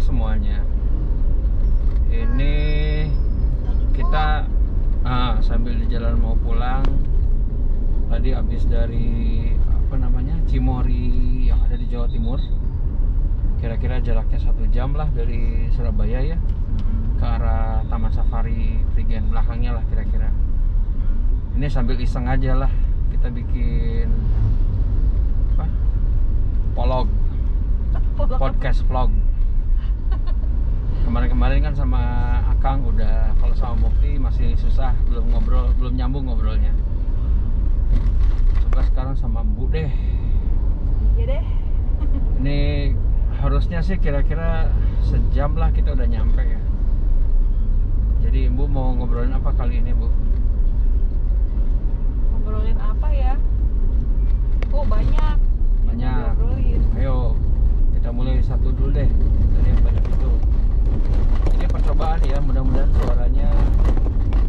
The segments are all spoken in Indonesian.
semuanya. Ini kita sambil di jalan mau pulang. Tadi habis dari Cimory yang ada di Jawa Timur. Kira-kira jaraknya 1 jam lah dari Surabaya ya, ke arah Taman Safari Prigen belakangnya lah kira-kira. Ini sambil iseng aja lah, kita bikin podcast vlog. Kemarin kan sama Akang udah, kalau sama Mukti masih susah, belum nyambung ngobrolnya. Coba sekarang sama Mbu deh. Iya deh. Ini harusnya sih kira-kira sejam lah kita udah nyampe ya. Jadi Mbu mau ngobrolin apa kali ini, Bu? Ngobrolin apa ya? Oh, banyak. Ngobrolin. Ayo kita mulai satu dulu deh dari yang banyak itu. Ini percobaan ya, mudah-mudahan suaranya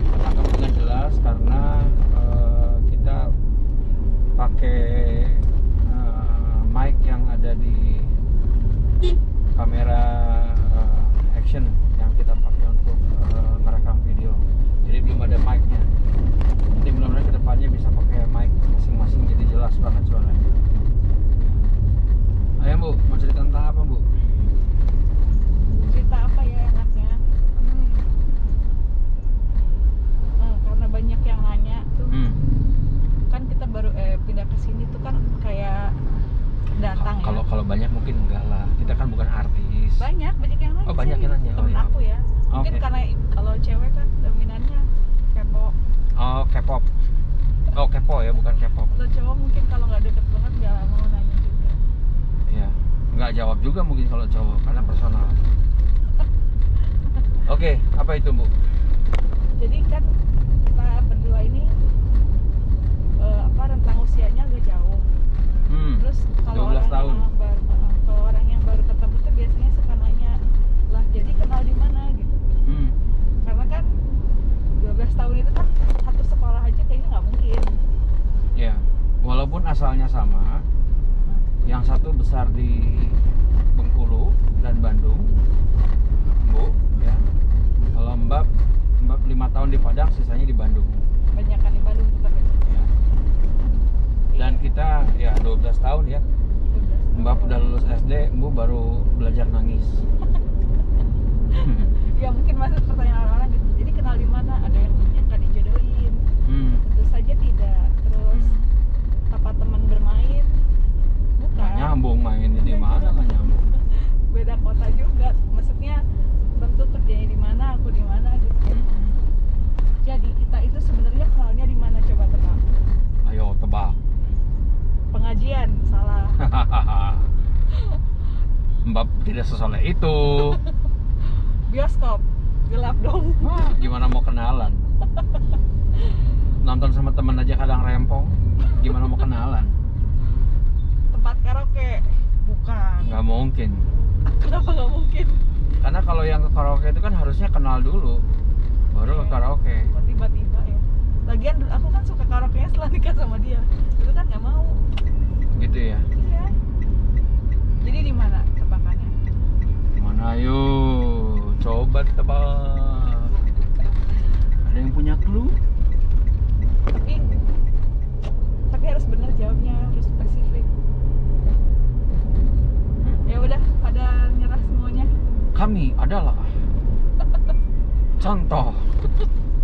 tertangkap dengan jelas karena kita pakai mic yang ada di kamera action yang kita pakai untuk merekam video. Jadi belum ada mic-nya. Jadi mudah-mudahan kedepannya bisa pakai mic masing-masing jadi jelas banget suaranya. Ayo Bu, mau cerita tentang apa Bu? Cerita apa ya enaknya? Karena banyak yang nanya tuh. Kan kita baru pindah ke sini tuh kan kayak datang ya. Kalau banyak mungkin enggak lah. Kita kan bukan artis. Banyak yang nanya. Oh, banyak yang nanya. Temen aku ya. Mungkin Okay. karena kalau cewek kan dominannya kepo. Oh, K-pop. Oh, kepo ya, bukan K-pop. Kalau cowok mungkin kalau nggak deket banget nggak mau nanya juga. Iya. Nggak jawab juga mungkin kalau cowok karena personal. Oke, apa itu Bu? Jadi kan kita berdua ini rentang usianya agak jauh. Terus kalau 12 tahun. Kalau orang yang baru ketemu tuh biasanya suka nanya, lah jadi kenal di mana gitu. Karena kan 12 tahun itu kan satu sekolah aja kayaknya nggak mungkin. Ya, walaupun asalnya sama, yang satu besar di Bengkulu dan Bandung, Bu, ya. Kalau Mbak 5 tahun di Padang, sisanya di Bandung. Banyak kan di Bandung juga kan. Ya. Dan kita ya 12 tahun ya. 12 Mbak tahun. udah lulus SD, Mbak baru belajar nangis. Ya mungkin masuk pertanyaan orang gitu. Jadi kenal di mana? Ada yang menyangka dijodohin. Tentu saja tidak. Terus apa teman bermain? Bukan. Nggak nyambung mainnya di mana, nggak nyambung. Beda kota juga. Maksudnya tentu kerjanya di mana, aku di mana gitu. Jadi kita itu sebenarnya kenalnya di mana, coba tebak? Ayo tebak. Pengajian, salah. Mbak tidak sesoleh itu. Bioskop, gelap dong. Wah, gimana mau kenalan? Nonton sama temen aja kadang rempong. Gimana mau kenalan? Tempat karaoke, bukan. Nggak mungkin. Kenapa nggak mungkin? Karena kalau yang ke karaoke itu kan harusnya kenal dulu, baru ke karaoke. Kok tiba-tiba ya? Lagian aku kan suka karaoke setelah nikah sama dia. Dulu kan nggak mau. Gitu ya. Iya. Jadi di mana tebakannya? Mana ayo? Coba tebak. Ada yang punya clue? Tapi harus benar jawabnya, harus spesifik. Ya udah, pada nyerah semuanya. Kami adalah contoh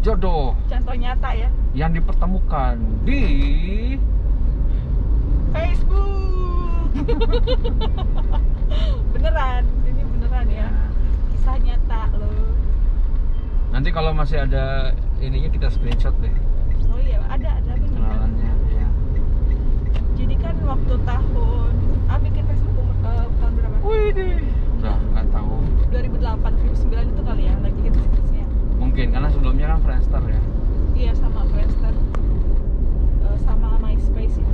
jodoh Contoh nyata ya. yang dipertemukan di Facebook. Beneran, ini beneran ya. Kisah nyata loh. Nanti kalau masih ada ininya kita screenshot deh Oh iya, ada beneran. kenalannya ya. Jadi kan waktu tahun bikin Facebook tahun berapa? Wih deh. Udah nggak tahu. 2008, 2009 itu kali ya, lagi hits-hitsnya. Mungkin karena sebelumnya kan Friendster ya. Iya, sama Friendster, sama MySpace ya.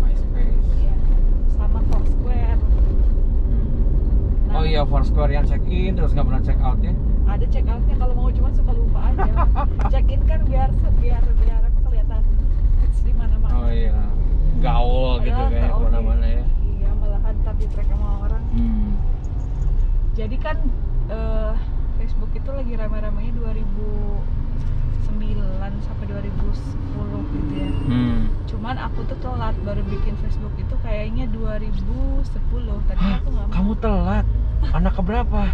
MySpace. Iya, sama Foursquare. Nah, Oh iya, Foursquare yang check in terus nggak pernah check out ya. ada check outnya kalau mau, cuma suka lupa aja. Check in kan biar apa kelihatan hits di mana-mana. Oh iya, gaul gitu Padahal kayak gaul, mana-mana ya. Iya, malahan ntar di track sama orang. Hmm. Jadi Jadi kan Facebook itu lagi rame-ramenya 2009 sampai 2010 gitu ya. Cuman aku tuh telat baru bikin Facebook itu kayaknya 2010. Tadinya aku nggak mau. Kamu telat? Anak keberapa?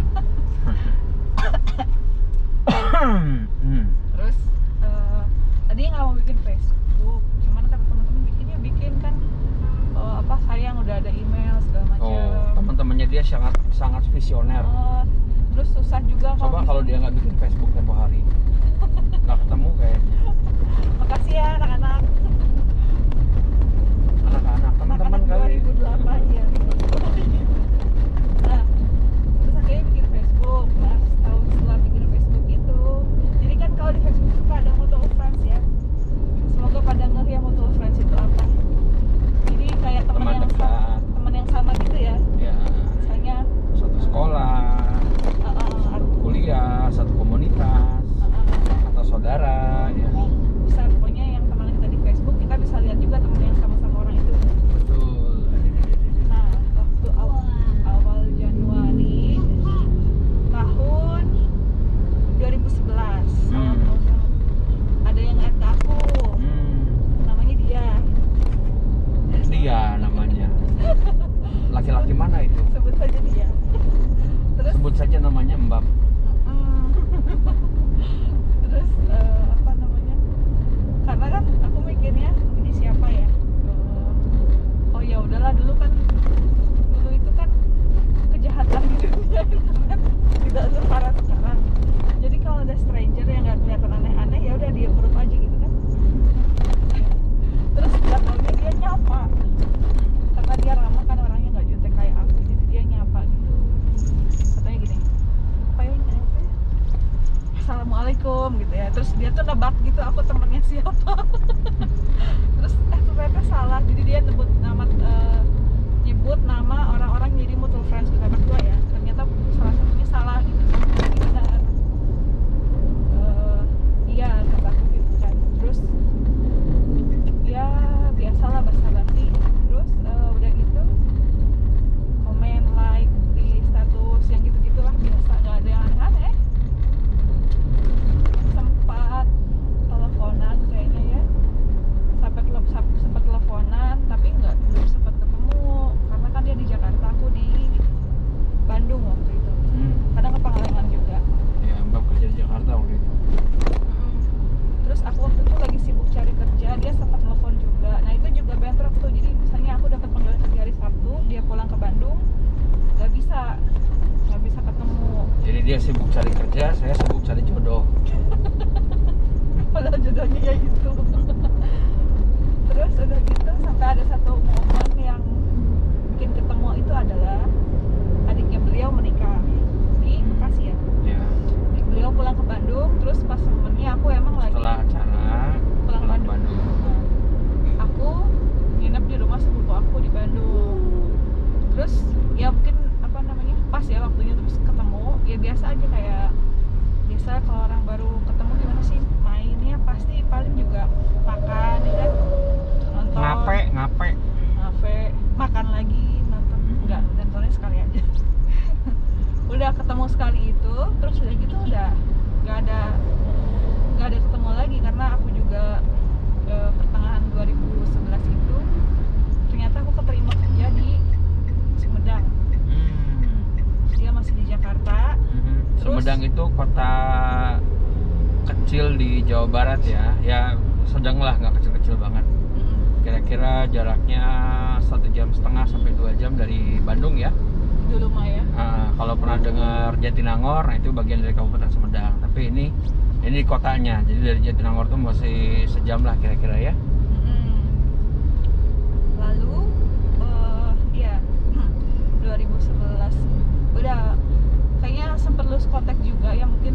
Terus tadinya nggak mau bikin Facebook, cuman kata teman-teman bikin kan sayang udah ada email segala macam. Oh, teman-temannya dia sangat visioner. Terus susah juga coba kalau dia nggak bikin Facebook tempo hari nggak ketemu kayaknya. Makasih ya anak-anak teman-teman kali 2008 ya. Nah, terus akhirnya bikin Facebook. Nah, setahun setelah bikin Facebook itu, jadi kan kalau di Facebook suka ada mutual friends ya. Semoga pada ngeh ya mutual friends itu apa. Jadi kayak teman yang sama gitu ya. Ya. Misalnya satu sekolah, kuliah, satu komunitas, atau saudara ya. Bisa pokoknya yang teman kita di Facebook kita bisa lihat juga teman yang sama-sama orang itu. Betul. Nah, waktu awal Januari tahun 2011 ada yang add ke aku. Namanya dia namanya. Laki-laki mana itu? Sebut saja dia. Terus sebut saja namanya Mbak. Terus apa namanya? Karena kan aku mikirnya ini siapa ya? Oh ya udahlah, dulu itu kan kejahatan di dunia internet tidak separah sekarang. Jadi kalau ada stranger yang nggak kelihatan aneh-aneh ya udah dia approve aja gitu kan. Terus belakangnya dia nyapa karena dia ramah kan, orangnya nggak jutek kayak aku, jadi dia nyapa gitu. Katanya gini, apa ya nyapa? Assalamualaikum gitu ya. Terus dia tuh nebak gitu aku temennya siapa. Terus ternyata salah, jadi dia nyebut nama orang-orang jadi mutual friends kita berdua ya. Ternyata salah satunya salah gitu. Benar. Iya kata aku gitu kan. Terus ya biasalah basa-basi. Terus udah gitu komen, like di status yang gitu-gitulah, biasa, nggak ada yang aneh-aneh. Sempat teleponan kayaknya ya, sempat teleponan tapi belum sempat ketemu karena kan dia di Jakarta, aku di Bandung waktu itu. Kadang ke Pangalengan juga ya. Mbak kerja di Jakarta waktu itu. Terus aku waktu itu lagi sibuk cari kerja, dia sempat telepon juga. Nah itu juga bentrok tuh, jadi misalnya aku dapat panggilan kerja hari Sabtu, dia pulang ke Bandung, nggak bisa ketemu. Jadi dia sibuk cari kerja, saya sibuk cari jodoh. Padahal jodohnya ya itu. Terus udah gitu sampai ada satu momen yang bikin ketemu, itu adalah adiknya beliau menikah di Bekasi ya. Ya. Beliau pulang ke Bandung, terus pas momennya aku emang Setelah lagi acara pulang ke Bandung. Nah, aku nginep di rumah sepupu aku di Bandung. Terus ya mungkin apa namanya pas ya waktunya, terus ketemu ya biasa aja, kayak biasa kalau orang baru ketemu gimana sih mainnya, pasti paling juga makan ya kan, nonton, ngape makan lagi, nonton, enggak, nontonnya sekali aja. Udah ketemu sekali itu, terus udah gitu udah nggak ada ketemu lagi karena aku juga pertengahan 2011 itu ternyata aku keterima kerja di Sumedang. Dia masih di Jakarta. Sumedang itu kota kecil di Jawa Barat ya. Ya sedang lah, nggak kecil-kecil banget. Kira-kira jaraknya 1,5 jam sampai 2 jam dari Bandung ya. Dulu mah ya. Kalau pernah dengar Jatinangor, nah itu bagian dari Kabupaten Sumedang. Tapi ini kotanya, jadi dari Jatinangor tuh masih sejam lah kira-kira ya. Lalu ya 2011 udah kayaknya sempet lose kontak juga ya, mungkin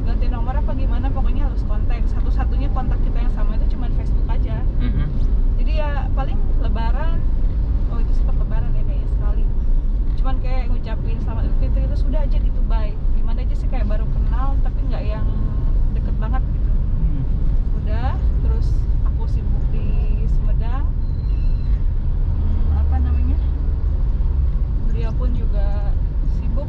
ganti nomor apa gimana, pokoknya lose kontak. Satu-satunya kontak kita yang sama itu cuma Facebook aja. Jadi ya paling lebaran, oh itu sempat lebaran ya kayaknya sekali, cuman kayak ngucapin selamat Idul Fitri, itu sudah aja gitu, bye. Gimana aja sih, kayak baru kenal tapi nggak yang deket banget gitu. Udah, terus aku sibuk di Sumedang. Apa namanya, beliau pun juga sibuk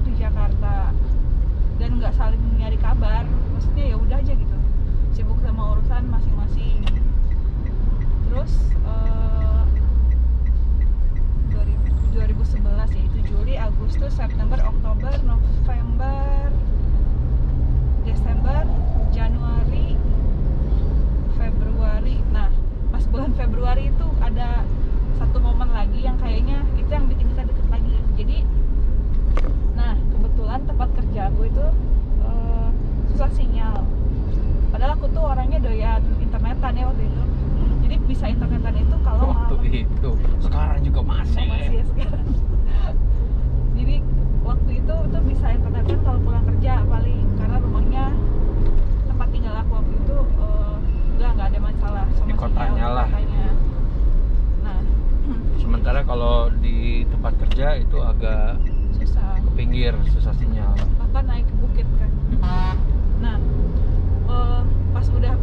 aku itu susah sinyal. Padahal aku tuh orangnya doyan internetan ya waktu itu. Jadi bisa internetan itu kalau Waktu malam. itu, sekarang juga masih. Masih ya sekarang. Jadi waktu itu tuh bisa internetan kalau pulang kerja paling, karena rumahnya tempat tinggal aku waktu itu nggak ada masalah sama Di kotanya sinyal, lah. di kotanya. Nah, Sementara kalau di tempat kerja itu agak susah. ke pinggir, susah sinyal. Bahkan naik ke bukit kan. Nah, pas udah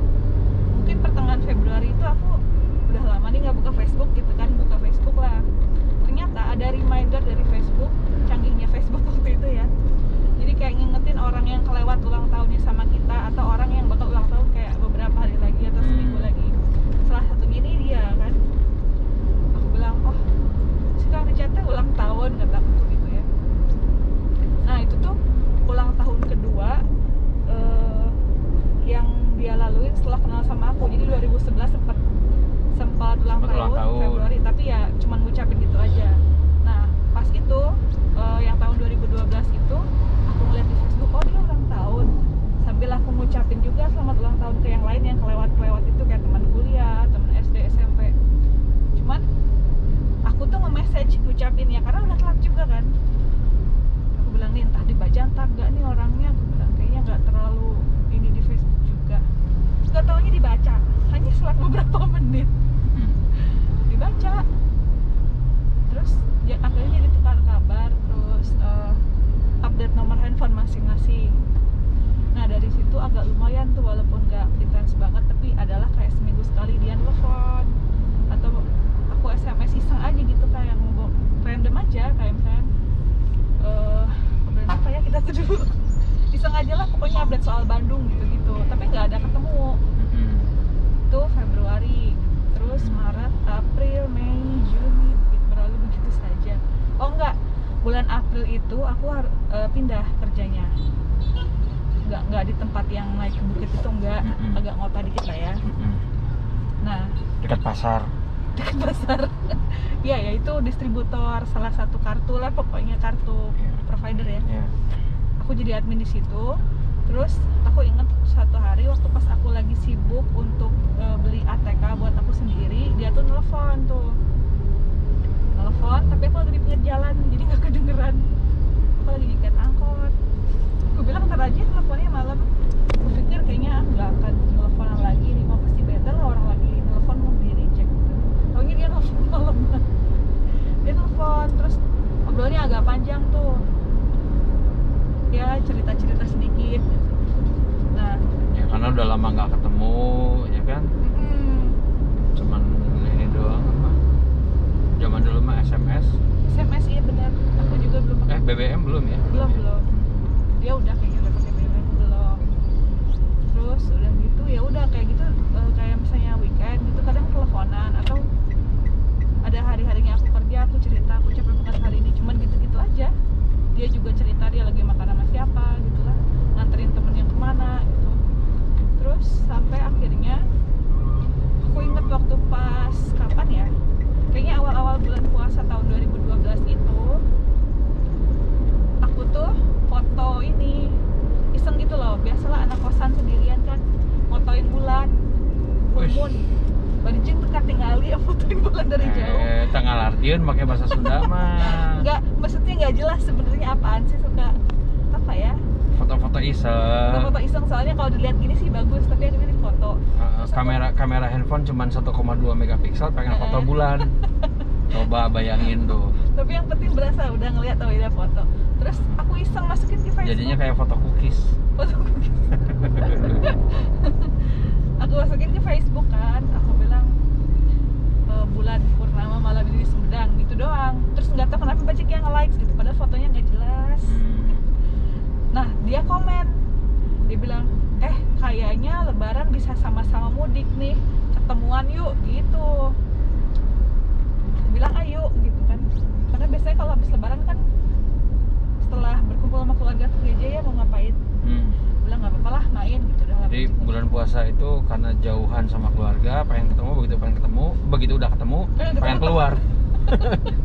mungkin pertengahan Februari itu aku udah lama nih nggak buka Facebook gitu kan, buka Facebook lah. Ternyata ada reminder dari Facebook, canggihnya Facebook waktu itu ya. Jadi kayak ngingetin orang yang kelewat ulang tahunnya sama kita, atau orang yang bakal ulang tahun kayak beberapa hari lagi atau seminggu lagi. Salah satunya ini dia kan. Aku bilang, oh si Kang Richard ulang tahun, kataku gitu ya. Nah itu tuh ulang tahun kedua yang dia laluin setelah kenal sama aku. Jadi 2011 sempat ulang tahun Februari, tapi ya cuman ngucapin gitu aja. Nah pas itu yang tahun 2012 itu aku ngeliat di Facebook, oh dia ulang tahun, sambil aku ngucapin juga selamat ulang tahun ke yang lain yang kelewat itu, kayak teman kuliah, teman SD, SMP. Cuman aku tuh nge-message ngucapin ya karena udah telat juga kan. Aku bilang nih entah dibaca entah enggak nih orangnya. Aku bilang kayaknya nggak terlalu ini di Facebook juga. Gak taunya dibaca, hanya selang beberapa menit dibaca. Terus ya, akhirnya jadi tukar kabar, terus update nomor handphone masing-masing. Nah dari situ agak lumayan tuh, walaupun gak intens banget, tapi adalah kayak seminggu sekali dia nelfon atau aku SMS iseng aja gitu, kayak ngomong random aja, kayak misalnya ngobrolin apa ya kita tuh dulu iseng aja lah, pokoknya update soal Bandung gitu-gitu, tapi nggak ada ketemu. Itu Februari, terus Maret, April, Mei, Juni berlalu begitu saja. Oh enggak, bulan April itu aku pindah kerjanya, nggak di tempat yang naik ke bukit itu, enggak, agak ngota dikit lah ya. Nah Dekat pasar. dekat pasar. Ya itu distributor salah satu kartu lah, pokoknya kartu provider ya. Aku jadi admin di situ. Terus aku inget suatu hari waktu pas aku lagi sibuk untuk beli ATK buat aku sendiri, dia tuh nelfon tapi aku lagi di pinggir jalan, jadi nggak kedengeran. Aku lagi di gate angkot. Aku bilang ntar aja teleponnya malam. Aku pikir kayaknya nggak akan teleponan lagi nih, mau pasti beda lah orang lagi telepon mau di reject. Pokoknya dia nelfon malam. Dia nelfon terus ngobrolnya agak panjang tuh. Ya cerita-cerita sedikit gitu. Nah Ya karena udah lama nggak ketemu, ya kan? Cuman ini doang apa? Zaman dulu mah SMS. iya benar. Aku juga belum pakai. BBM belum ya? Belum. Dia udah kayaknya udah pakai BBM belum. Terus udah gitu ya udah kayak gitu, kayak misalnya weekend gitu kadang teleponan, atau ada hari-harinya aku kerja, aku cerita aku capek banget hari ini, cuman gitu-gitu aja. Dia juga cerita dia lagi makan sama siapa gitu lah, nganterin temennya kemana gitu. Terus sampai akhirnya aku inget waktu pas kapan ya, kayaknya awal-awal bulan puasa tahun 2012 itu aku tuh foto ini iseng gitu loh, biasalah anak kosan sendirian kan, fotoin bulan full moon. Barijing dekat tinggali ya, fotoin bulan dari jauh. Tanggal artian pakai bahasa Sunda mah. Enggak, maksudnya nggak jelas sebenarnya apaan sih, suka apa ya? Foto-foto iseng. Foto iseng, soalnya kalau dilihat gini sih bagus, tapi akhirnya di foto. Kamera handphone cuma 1,2 megapiksel, pengen foto bulan. Coba bayangin tuh. Tapi yang penting berasa udah ngeliat tahu dia foto. Terus aku iseng masukin ke Facebook. Jadinya kayak foto cookies. Foto cookies. Aku masukin ke Facebook kan, aku bilang bulan purnama malam ini di Sumedang gitu doang. Terus nggak tahu kenapa banyak yang nge-likes gitu, padahal fotonya nggak jelas. Nah dia komen, dia bilang kayaknya Lebaran bisa sama-sama mudik nih, ketemuan yuk gitu. Aku bilang ayo gitu kan, karena biasanya kalau habis Lebaran kan setelah berkumpul sama keluarga tuh gereja ya mau ngapain. Bilang nggak apa-apa lah main gitu. Jadi bulan puasa itu karena jauhan sama keluarga, pengen ketemu, begitu udah ketemu pengen keluar.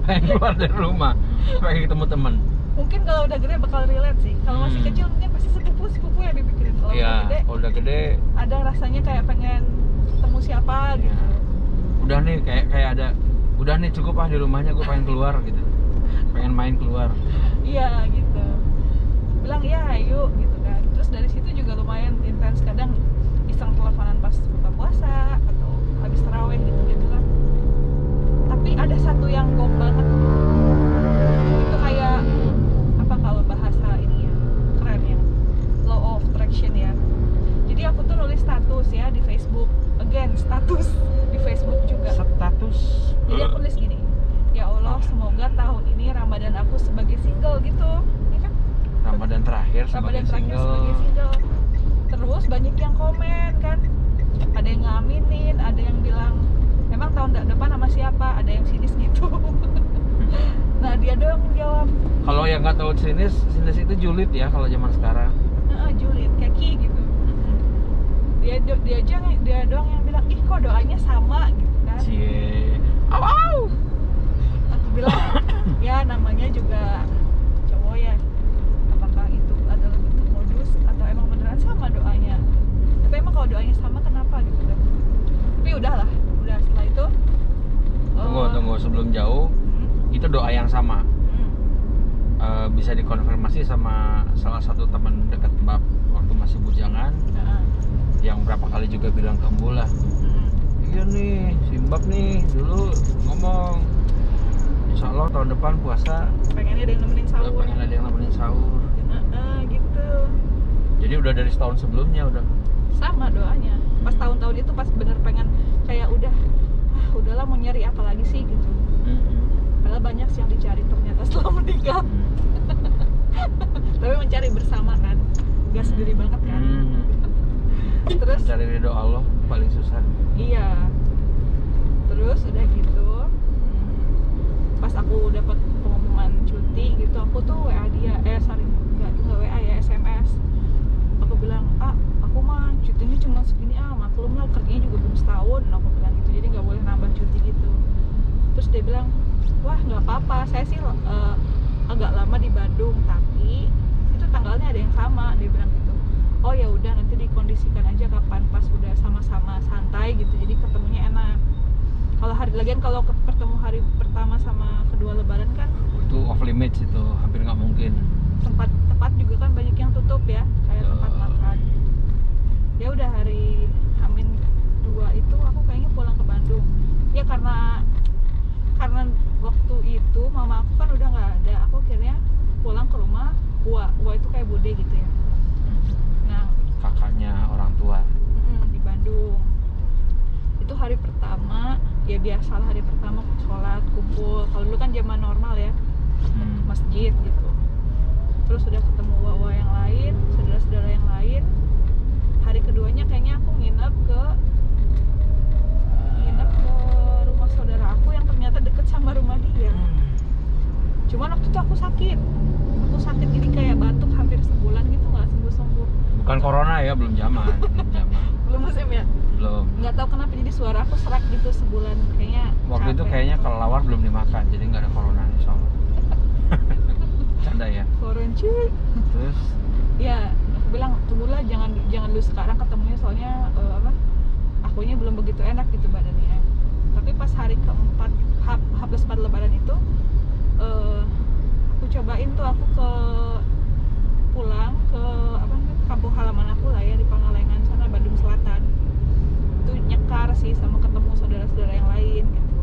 Pengen keluar dari rumah, pengen ketemu temen. mungkin kalau udah gede bakal relate sih. Kalau masih kecil mungkin pasti sepupu yang dipikirin. Kalau Iya, kalau udah gede ada rasanya kayak pengen ketemu siapa gitu. ya, udah nih kayak ada, udah nih cukup di rumahnya, gue pengen keluar gitu, pengen main keluar. Iya gitu, bilang ya ayo gitu kan. Terus dari situ juga lumayan intens, kadang iseng teleponan pas buka puasa atau habis taraweh gitu kan. Tapi ada satu yang gong banget, itu kayak apa kalau bahasa ini ya keren ya, law of attraction ya. Jadi aku tuh nulis status ya di Facebook, again status di Facebook juga. Status. Jadi aku tulis gini, ya Allah semoga tahun ini Ramadan aku sebagai single gitu, ya kan? Ramadan terakhir sebagai single. Terus banyak yang komen kan, ada yang ngaminin, ada yang bilang emang tahun depan sama siapa, ada yang sinis gitu. Nah dia doang yang jawab. Kalau yang nggak tahu sinis itu julid ya kalau zaman sekarang. Julid, keki gitu. Dia doang yang bilang, ih kok doanya sama gitu kan. Cie. Au. Aku bilang, ya namanya juga cowok ya. Apakah itu adalah bentuk modus atau emang beneran sama doanya? Tapi emang kalau doanya sama kenapa gitu kan? Tapi udah setelah itu Tunggu sebelum jauh. Itu doa yang sama. Bisa dikonfirmasi sama salah satu teman dekat Mbak waktu masih bujangan. Yang berapa kali juga bilang ke Mbak lah. Iya nih, si Mbak nih dulu ngomong, insya Allah tahun depan puasa pengennya ada yang nemenin sahur. pengen ada yang nemenin sahur gitu. Jadi udah dari setahun sebelumnya udah sama doanya. Pas tahun-tahun itu pas bener pengen kayak udahlah mau nyari apa lagi sih gitu. Padahal banyak sih yang dicari ternyata setelah menikah. Tapi mencari bersama kan, gak sendiri banget kan. Terus mencari ridho Allah paling susah. Iya. Terus udah gitu, pas aku dapat pengumuman cuti gitu, aku tuh WA dia, nggak WA ya, SMS. Aku bilang, aku mah cutinya cuma segini, maklum lah kerjanya juga belum setahun, aku bilang gitu, jadi nggak boleh nambah cuti gitu. Terus dia bilang, wah nggak apa-apa, saya sih agak lama di Bandung, tapi itu tanggalnya ada yang sama, dia bilang gitu. Oh ya udah, nanti dikondisikan aja kapan pas udah sama-sama santai gitu, jadi ketemunya enak. Kalau hari lagian kalau ketemu hari pertama sama kedua lebaran kan itu off limits, itu hampir nggak mungkin. tempat juga kan banyak yang tutup ya, kayak tempat makan. Ya udah hari Amin 2 itu aku kayaknya pulang ke Bandung. Ya karena waktu itu mama aku kan udah nggak ada, aku akhirnya pulang ke rumah Uwa itu kayak bude gitu ya. Nah, Kakaknya orang tua. di Bandung. Itu hari pertama, ya biasalah hari pertama sholat, kumpul. Kalau dulu kan zaman normal ya, masjid gitu. Terus udah ketemu Wawa yang lain, saudara-saudara yang lain. Hari keduanya kayaknya aku nginep ke rumah saudara aku yang ternyata deket sama rumah dia. Cuman waktu itu aku sakit jadi kayak batuk hampir sebulan gitu, nggak sembuh-sembuh. Bukan corona ya, belum zaman. Belum musim ya? Belum. Nggak tahu kenapa jadi suara aku serak gitu sebulan, kayaknya Waktu itu kayaknya kelelawar belum dimakan, jadi nggak ada corona insya Allah. Canda ya. Corona cuy. Terus Ya, aku bilang tunggulah, jangan dulu sekarang ketemunya, soalnya akunya belum begitu enak gitu badannya. Tapi pas hari keempat H+4 lebaran itu aku cobain tuh, aku pulang ke kampung halaman aku lah ya, di Pangalengan sana, Bandung Selatan. Itu nyekar sih sama ketemu saudara-saudara yang lain gitu.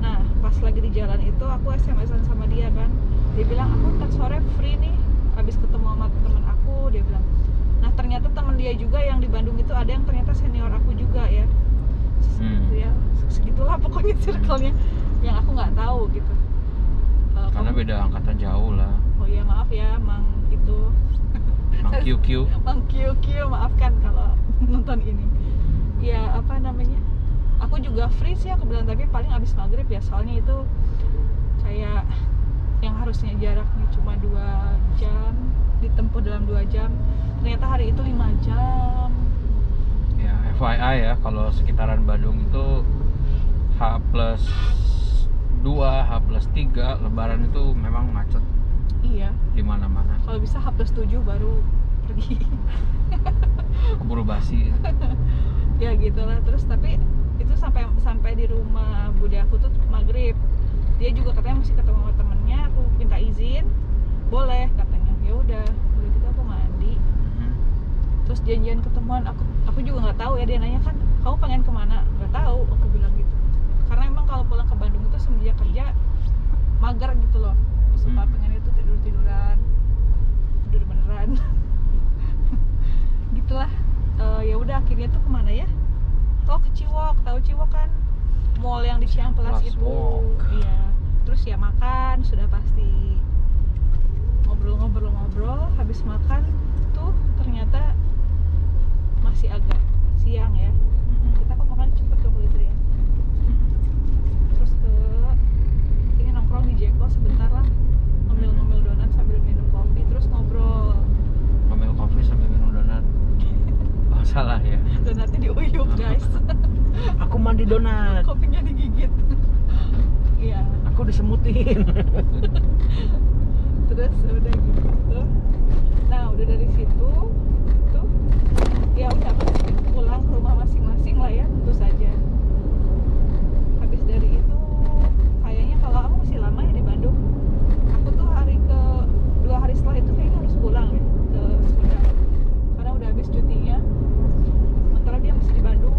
Nah, pas lagi di jalan itu aku SMS-an sama dia kan. Dia bilang, aku ntar sore free nih, habis ketemu sama temen aku, dia bilang. Nah, ternyata temen dia juga yang di Bandung itu ada yang ternyata senior aku juga ya. Ya, segitulah pokoknya circle-nya yang aku nggak tahu gitu. karena beda angkatan jauh lah. Oh iya, maaf ya, Mang itu. Mang QQ. Mang QQ, maafkan kalau nonton ini. Ya, apa namanya? Aku juga free sih, aku bilang, tapi paling abis maghrib ya, soalnya itu kayak yang harusnya jaraknya cuma 2 jam ditempuh dalam 2 jam, ternyata hari itu 5 jam. Ya, FYI ya, kalau sekitaran Bandung itu H+2, H+3 lebaran itu memang macet. Iya, di mana-mana. kalau bisa H+7 baru pergi. Keburu basi. Ya gitulah. Terus tapi itu sampai di rumah bude aku tuh maghrib. Dia juga katanya masih ketemu sama temennya. Aku minta izin, boleh katanya. Ya udah gitu aku mandi. Terus janjian ketemuan. Aku juga nggak tahu ya, dia nanya kan kamu pengen kemana, nggak tahu, aku bilang gitu. Karena emang kalau pulang ke Bandung itu semenjak kerja mager gitu loh, suka pengen itu tiduran tidur beneran. Gitulah. Ya udah akhirnya tuh kemana ya, ke Ciwok. Tahu Ciwok kan, mall yang di Ciamplas itu. Iya. Terus ya makan sudah pasti, ngobrol. Habis makan tuh ternyata masih agak siang ya. Kita kok makan cepet waktu itu ya. Terus ini nongkrong di Jeko sebentar lah, ngemil donat sambil minum kopi, terus ngobrol. Ngemil kopi sambil minum donat. Oh salah ya. Donatnya diuyuk guys. Aku mandi donat. Kopinya digigit. Iya. Aku disemutin. Terus udah gitu. Nah udah dari situ tuh ya udah pulang ke rumah masing-masing lah ya, tentu saja. Habis dari itu kayaknya kalau kamu masih lama ya di Bandung, aku tuh 2 hari setelah itu kayaknya harus pulang ya ke Sunda, karena udah habis cutinya. Sementara dia masih di Bandung.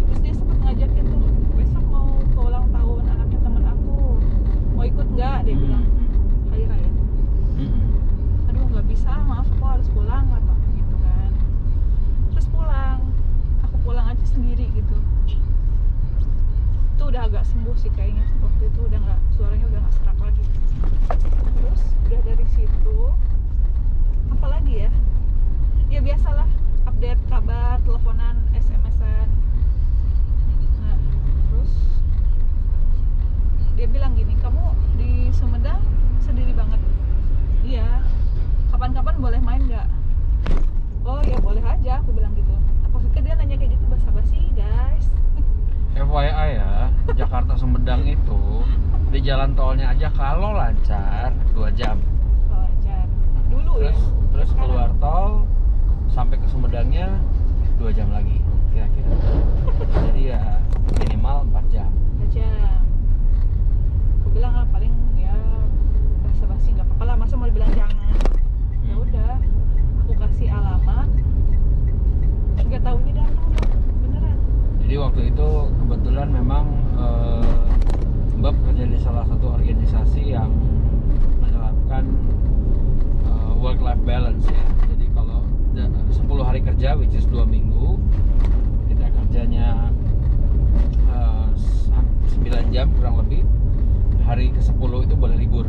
Terus dia sempat ngajakin tuh, besok mau ke ulang tahun anaknya teman aku, mau ikut nggak, dia bilang hari raya. Aduh nggak bisa, maaf aku harus pulang kata gitu kan. Terus aku pulang aja sendiri gitu. Itu udah agak sembuh sih kayaknya, waktu itu udah nggak, suaranya udah nggak serak lagi. Terus udah dari situ apalagi ya, ya biasalah update kabar, teleponan, SMS-an. Nah terus dia bilang gini, kamu di Sumedang sendiri banget? Iya, kapan-kapan boleh main nggak? Oh ya boleh aja, aku bilang gitu. Aku pikir dia nanya kayak gitu basa-basi guys. FYI ya, Jakarta Sumedang itu di jalan tolnya aja kalau lancar 2 jam. Lancar dulu ya. Terus keluar tol sampai ke Sumedangnya 2 jam lagi kira-kira. Jadi ya minimal 4 jam. Aja. Aku bilang paling ya basa-basi nggak apa-apa lah, masa mau dibilang jangan. Ya udah, aku kasih alamat. 3 tahunnya datang beneran. Jadi waktu itu kebetulan memang Mbak kerja di salah satu organisasi yang menerapkan work life balance ya. Jadi kalau 10 hari kerja, which is 2 minggu, kita kerjanya 9 jam kurang lebih. Hari ke-10 itu boleh libur.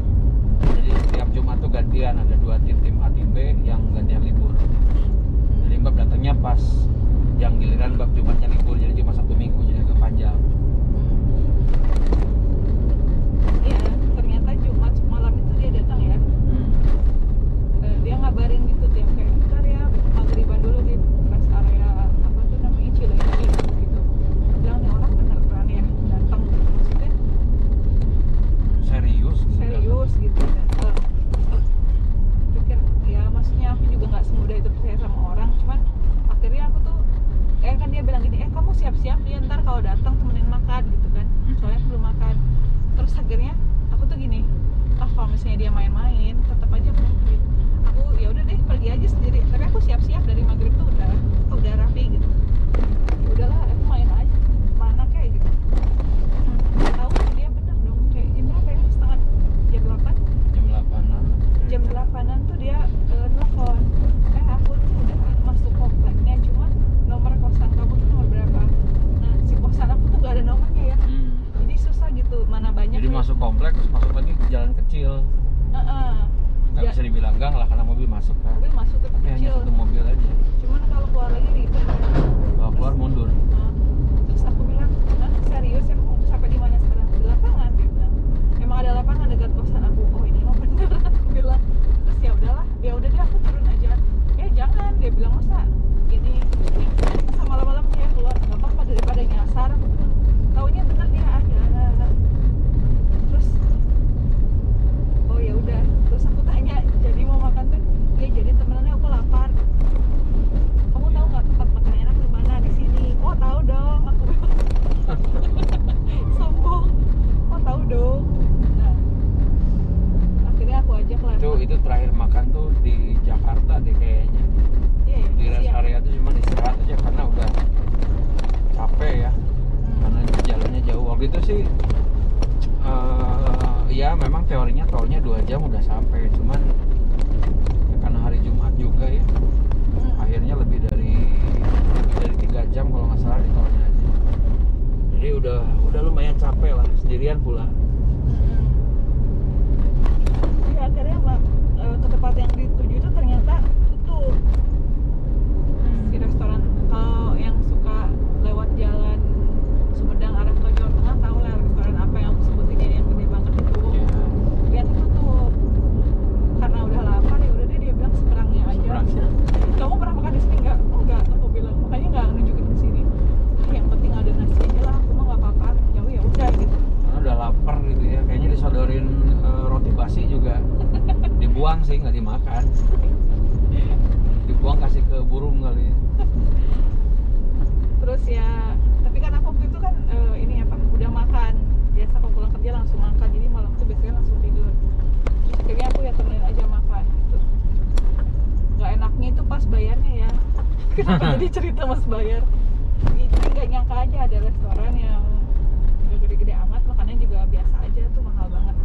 Jadi setiap Jumat tuh gantian, ada 2 tim A tim B yang gantian libur. Jadi Mbak datangnya pas yang giliran Mbak Jumatnya libur, jadi cuma Sabtu Minggu, jadi agak panjang. Iya, ternyata Jumat malam itu dia datang ya. Dia ngabarin gitu tiap kayak bentar ya, maghriban dulu di rest area apa tuh namanya Cileunyi gitu. Bilang nih orang beneran ya datang, maksudnya Serius gitu datang. Pikir ya maksudnya aku juga nggak semudah itu percaya sama orang, cuman akhirnya aku tuh kan dia bilang gini, kamu siap-siap ya ntar kalau datang temenin makan gitu kan, soalnya aku belum makan. Terus akhirnya aku tuh gini, kalau misalnya dia main-main tetap aja mungkin aku ya udah deh pergi aja sendiri, tapi aku siap-siap dari maghrib tuh udah rapi gitu. Ya udahlah aku main aja mana kayak gitu. Tahu dia bener dong, kayak jam berapa ya, jam 8 jam 8-an tuh dia telepon, aku tuh udah masuk kompleknya, cuma nomor kosan kamu tuh nomor berapa. Nah si kosan aku tuh gak ada nomornya ya. Jadi susah gitu, mana banyak. Jadi masuk komplek terus masuk lagi ke jalan kecil. Nggak bisa dibilang gang lah karena mobil masuk kan. Mobil masuk tapi Hanya kecil. satu mobil aja. Cuman kalau keluar lagi ribet. Kalau keluar mundur. Terus aku bilang, serius ya kamu sampai di mana sekarang? Di lapangan, dia bilang. Emang ada lapangan dekat kosan aku. Oh ini mah bener, aku bilang. Terus ya udahlah, ya udah deh aku turun aja. Jangan, dia bilang masa ini masa malam-malam dia keluar, nggak apa-apa daripada nyasar. Aku bilang, taunya bener dia ada. Terus oh ya udah, terus aku waktu itu sih ya memang teorinya tolnya 2 jam udah sampai, cuman ya karena hari Jumat juga ya, akhirnya lebih dari 3 jam kalau nggak salah di tolnya aja. Jadi udah lumayan capek lah, sendirian pula. Ya akhirnya ke tempat yang dituju itu ternyata tutup. Si restoran, kalau yang suka lewat jalan Sumedang arah ke Jawa Tengah tahu lah restoran apa yang aku sebutin ya, yang gede banget itu. Dia tutup karena udah lapar, ya udah deh dia bilang seberangnya aja. Seberangnya. Kamu pernah makan di sini nggak? Oh nggak, aku bilang, makanya nggak nunjukin ke sini. Yang penting ada nasi aja lah, aku mah nggak apa-apa. Jauh ya udah gitu. Karena udah lapar gitu ya, kayaknya disodorin roti basi juga dibuang sih, nggak dimakan. Dibuang kasih ke burung kali ya. Terus ya, tapi kan aku waktu itu kan ini apa, udah makan. Biasa aku pulang kerja langsung makan, jadi malam tuh biasanya langsung tidur. Terus akhirnya aku ya temenin aja makan gitu. Gak enaknya itu pas bayarnya ya. Kenapa jadi cerita mas bayar? Jadi gak nyangka aja ada restoran yang gak gede-gede amat, makannya juga biasa aja tuh, mahal banget.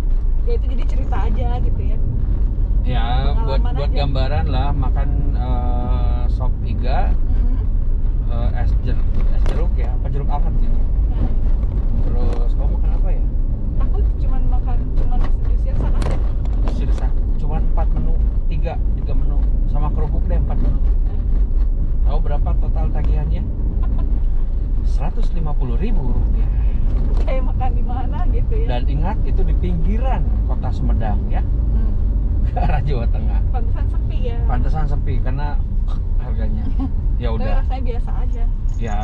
Ya itu jadi cerita aja gitu ya. Ya buat Pengalaman aja. gambaran lah, makan sop iga, es jeruk ya, apa jeruk anget gitu. Nah, Terus kamu makan apa ya? aku cuman makan nasi sirsak aja. Sirsak, cuman 4 menu, 3 menu, sama kerupuk deh 4 menu. Tahu berapa total tagihannya? 150.000 rupiah. Kayak makan di mana gitu ya. Dan ingat itu di pinggiran kota Sumedang ya, ke arah Jawa Tengah. Pantesan sepi ya. Pantesan sepi karena harganya. Ya Tapi udah. rasanya biasa aja. Ya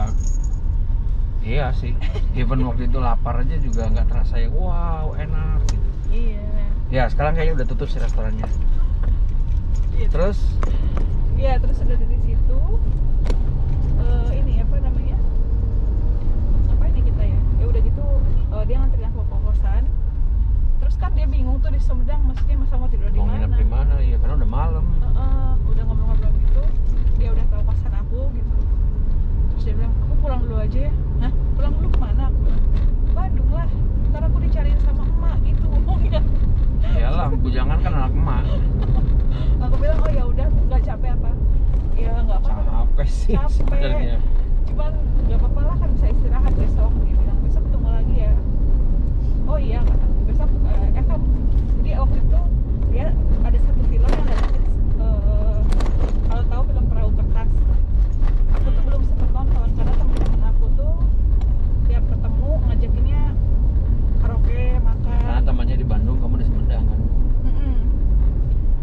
iya sih, even waktu itu lapar aja juga nggak terasa yang wow enak gitu. Iya. Ya sekarang kayaknya udah tutup sih restorannya. Iya. Terus Iya, terus udah dari situ ini apa namanya? Ngapain ya kita ya? Ya udah gitu dia nganterin aku ke kosan. Terus kan dia bingung tuh di Sumedang, maksudnya masa mau tidur di mau mana? nginep di mana ya, karena udah malam. Udah ngobrol-ngobrol gitu, dia udah tahu kosan aku gitu. Terus dia bilang, aku pulang dulu aja ya. Hah? Pulang dulu kemana? Aku bilang, Bandung lah, ntar aku dicariin sama emak gitu ngomongnya. Yalah, bujangan kan anak emak. Aku bilang, oh ya udah, nggak capek apa? Ya nggak apa-apa. Capek sih Capek. sebenarnya. Cuman nggak apa-apa lah, kan bisa istirahat besok. Dia bilang besok ketemu lagi ya. Oh iya, kata aku, besok kamu. Jadi waktu itu dia ada satu film yang ada kalau tahu film Perahu Kertas. Aku tuh belum sempet nonton karena temen-temen aku tuh tiap ketemu ngajakinnya karaoke, makan. Karena temannya di Bandung, kamu di Sumedang kan.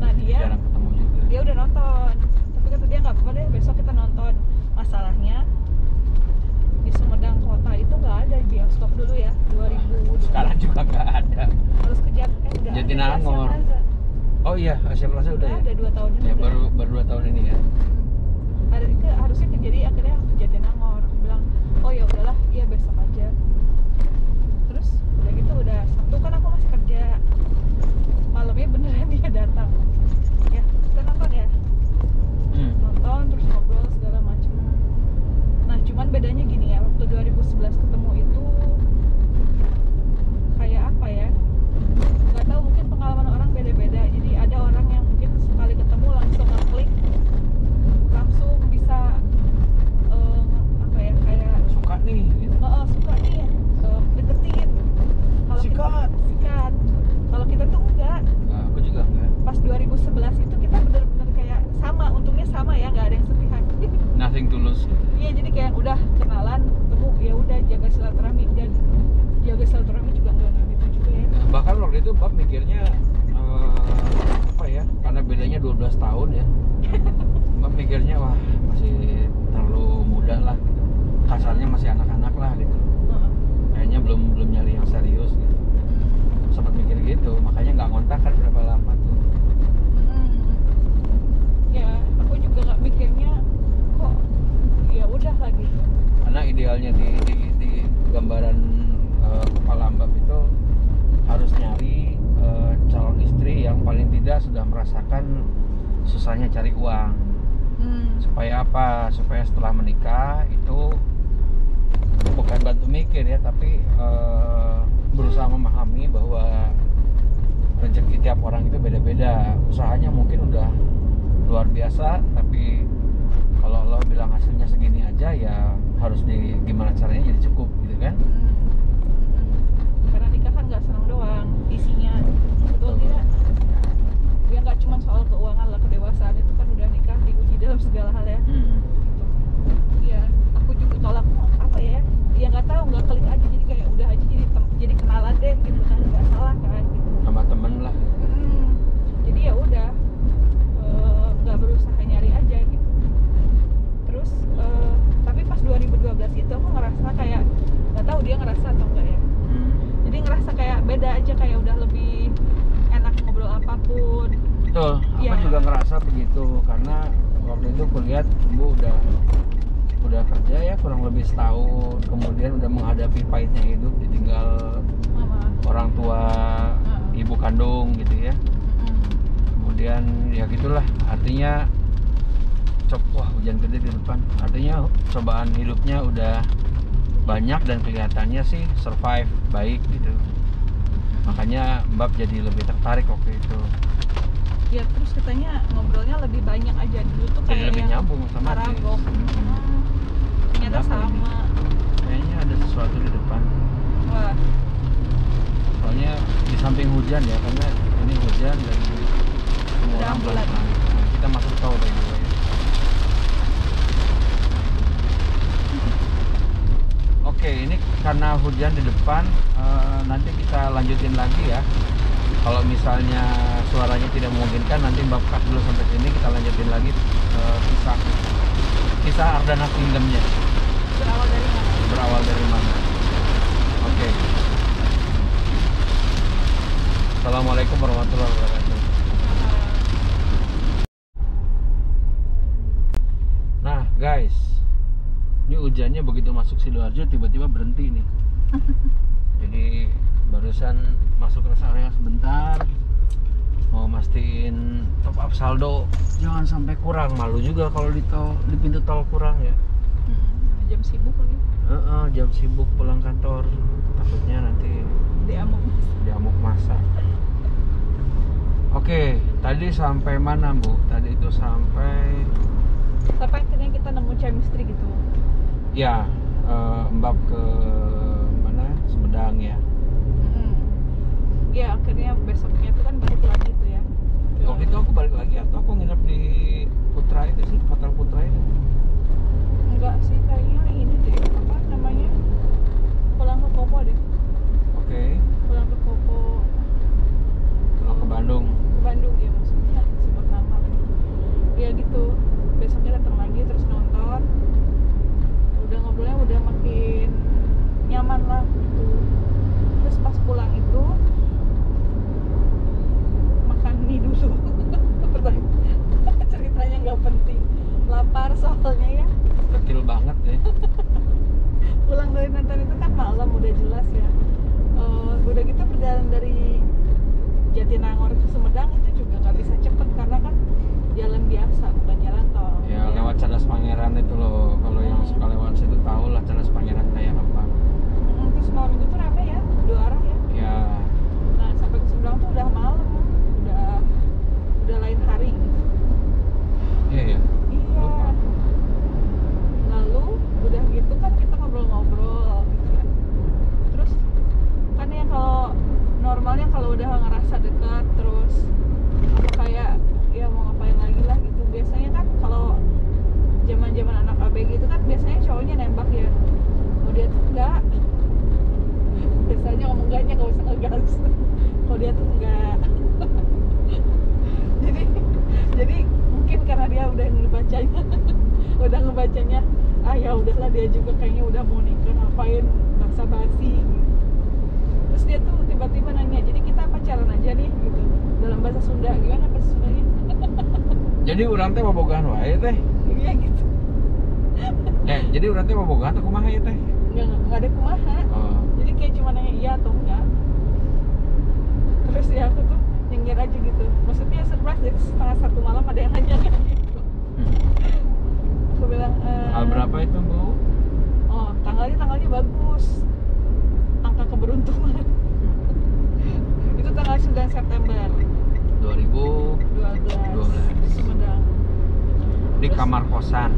Nah dia Jarang ketemu juga. dia udah nonton, tapi kata dia nggak apa-apa deh, besok kita nonton. Masalahnya di Sumedang kota itu nggak ada bioskop dulu ya, 2000. Sekarang juga nggak ada. Harus ke udah Jatinangor. ada Asia Plaza. Oh iya, Asia Plaza udah ya. Ada 2 tahun ini Ya udah. baru 2 tahun ini ya. Ada harusnya jadi akhirnya ke Jatinangor. Aku bilang, oh ya udahlah, iya besok aja. Terus udah gitu udah Sabtu kan aku masih kerja. Malamnya beneran dia datang. Ya, kita nonton ya. Nonton terus ngobrol segala macem. Nah cuman bedanya gini ya, waktu 2011 ketemu itu kayak apa ya, nggak tahu, mungkin pengalaman orang beda-beda. Jadi ada orang yang mungkin sekali ketemu langsung ngeklik, langsung bisa apa ya, kayak Suka nih gitu. suka nih, deketin. Kalau Sikat. sikat. Kalau kita tuh enggak. Nah, aku juga enggak. Pas 2011 itu kita bener-bener kayak sama, untungnya sama ya, nggak ada yang sepihak. Nothing to lose. Iya, jadi kayak udah kenalan, ketemu, ya udah jaga silaturahmi, dan jaga silaturahmi juga nggak gitu juga ya. Nah, bahkan waktu itu Bob mikirnya apa ya, karena bedanya 12 tahun ya. Bob mikirnya wah masih terlalu muda lah gitu. Kasarnya masih anak-anak lah gitu. Kayaknya belum nyari yang serius gitu. Sempat mikir gitu, makanya nggak ngontak kan berapa lama tuh. Ya, aku juga nggak mikirnya kok ya udah lah gitu. Karena idealnya di gambaran kepala Mbak itu harus nyari calon istri yang paling tidak sudah merasakan susahnya cari uang. Supaya apa? Supaya setelah menikah itu bukan bantu mikir berpikir ya, tapi berusaha memahami bahwa rezeki tiap orang itu beda-beda. Usahanya mungkin udah luar biasa, tapi kalau Allah bilang hasilnya segini aja, ya harus gimana caranya jadi cukup gitu kan. Karena nikah kan nggak senang doang isinya, betul tidak? Ya nggak cuma soal keuangan lah, kedewasaan itu kan udah nikah diuji dalam segala hal ya. Iya, aku juga kalau aku apa ya nggak tahu, nggak klik aja, jadi kayak udah aja jadi kenalan deh gitu kan, nggak salah kan gitu. Sama temen lah. Jadi ya udah nggak berusaha nyari aja gitu. Terus tapi pas 2012 itu aku ngerasa kayak, nggak tahu dia ngerasa atau enggak ya. Jadi ngerasa kayak beda aja, kayak udah lebih enak ngobrol apapun. Betul, Iya. aku juga ngerasa begitu, karena waktu itu kulihat Bu udah kerja ya kurang lebih setahun, kemudian udah menghadapi pahitnya hidup, ditinggal Mama. orang tua, ibu kandung gitu ya. Kemudian ya gitulah, artinya wah hujan gede di depan, artinya cobaan hidupnya udah banyak dan kelihatannya sih survive baik gitu. Makanya Mbak jadi lebih tertarik waktu itu. Ya terus katanya ngobrolnya lebih banyak aja, dulu tuh Jadi kayak lebih yang nyambung sama dia. marabok. Ternyata Kenapa ini? sama. Kayaknya ada sesuatu di depan. Wah, Soalnya di samping hujan ya, karena ini hujan dan semua Udah orang ambulan. pelan-pelan. Nah, kita masuk tol by the way. Oke, ini karena hujan di depan, nanti kita lanjutin lagi ya. Kalau misalnya suaranya tidak memungkinkan, nanti Mbak cut dulu sampai sini, kita lanjutin lagi kisah Ardana Kingdom-nya. berawal dari mana? Berawal dari mana? Oke. Assalamualaikum warahmatullahi wabarakatuh. Nah guys, ini hujannya begitu masuk Sidoarjo tiba-tiba berhenti nih. Jadi barusan masuk rest area sebentar, mau mastiin top up saldo, jangan sampai kurang. Malu juga kalau di pintu tol kurang ya. Jam sibuk lagi. Jam sibuk pulang kantor, takutnya nanti diamuk masa. Oke, tadi sampai mana Bu? Tadi itu sampai akhirnya kita nemu chemistry gitu. ya Mbak ke mana? Sumedang ya. Ya akhirnya besoknya itu kan balik lagi tuh ya. Waktu itu aku balik lagi atau aku nginep di Putra itu sih, Hotel Putra itu? Enggak sih, kayaknya ini deh, apa namanya, pulang ke Kopo deh. Oke, Pulang ke Kopo, pulang ke Bandung. ke Bandung ya maksudnya, sebut nama. Ya gitu, besoknya datang lagi terus nonton. Udah ngobrolnya udah makin nyaman lah gitu. Terus pas pulang itu makan mie dulu. Ceritanya nggak penting, lapar soalnya ya. Kecil banget ya. Pulang dari nonton itu kan malam, udah jelas ya. Udah gitu perjalanan dari Jatinangor ke Sumedang itu juga nggak bisa cepet karena kan jalan biasa, bukan jalan tol. Ya lewat Cadas Pangeran itu loh. Kalau yang suka lewat situ tahu lah Cadas Pangeran kayak apa. Terus malam itu tuh rame ya, dua arah ya. Ya, Nah sampai ke Sumedang tuh udah malam, udah lain hari gitu. iya ya. Iya. Lupa. Lalu udah gitu kan kita ngobrol-ngobrol gitu kan. Terus kan ya kalau normalnya kalau udah ngerasa dekat terus apa kayak ya mau ngapain lagi lah gitu. Biasanya kan kalau zaman-zaman anak ABG itu kan biasanya cowoknya nembak ya. Kalau dia tuh enggak. Biasanya ngomong enggaknya enggak usah ngegas. Kalau dia tuh enggak. jadi mungkin karena dia udah ngebacanya ya udahlah, dia juga kayaknya udah mau nikah, ngapain basa-basi gitu. Terus dia tuh tiba-tiba nanya, jadi kita pacaran aja nih gitu, dalam bahasa Sunda. Gimana bahasa Sundanya? Jadi urang teh bobogohan wae teh. Iya gitu. Jadi urang teh bobogohan teh kumaha ya teh? Nggak ada kumaha. Oh. Jadi kayak cuma nanya iya atau enggak. Terus ya aku tuh nyengir aja gitu. Maksudnya surprise, jadi 1:30 malam ada yang nanya kayak gitu. Aku bilang Hal berapa itu Bu? oh tanggalnya bagus. keberuntungan. Itu tanggal 9 September 2012 di Sumedang. di Terus- kamar kosan.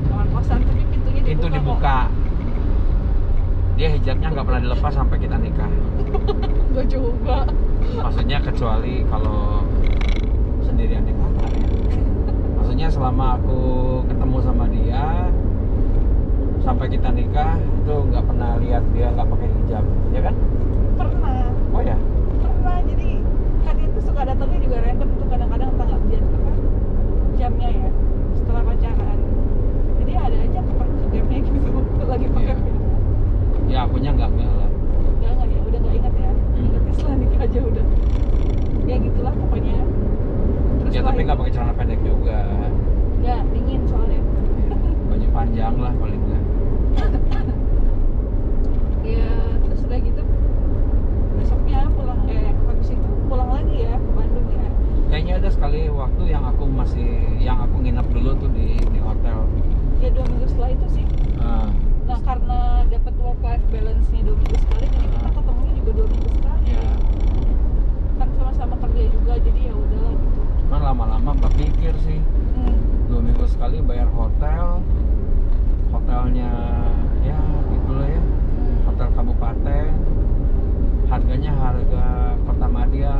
Kamar kosan tapi pintunya dibuka. Pintu dibuka. Dia hijabnya nggak pernah dilepas sampai kita nikah. Gue juga. Maksudnya kecuali kalau sendirian di kamar ya. Maksudnya selama aku ketemu sama dia sampai kita nikah itu nggak pernah lihat dia nggak pakai hijab, ya kan? Pernah. Oh ya. Pernah. Jadi kan dia tuh suka datangnya juga random tuh kadang-kadang tanggal jamnya ya setelah pacaran. Jadi ada aja ke gamenya gitu lagi pakai Iya. film. Ya akunya nggak lah. Udah nggak ya, udah nggak ingat ya. Ingatnya setelah nikah aja udah. Ya gitulah pokoknya. Terus Ya setelah tapi nggak itu- pakai celana pendek juga. Ya dingin soalnya. Ya, baju panjang lah paling nggak. Ya terus udah gitu besoknya pulang habis itu pulang lagi ya ke Bandung ya. Kayaknya ada sekali waktu yang aku nginep dulu tuh di hotel. Ya 2 minggu setelah itu sih. Ah, Nah karena dapat work life balance-nya 2 minggu sekali, jadi kita ketemunya juga 2 minggu sekali. ya. Kan sama-sama kerja juga, jadi ya udahlah gitu. Cuman lama-lama berpikir sih 2 minggu sekali bayar hotelnya ya gitulah ya, hotel kabupaten, harganya harga kota Madia,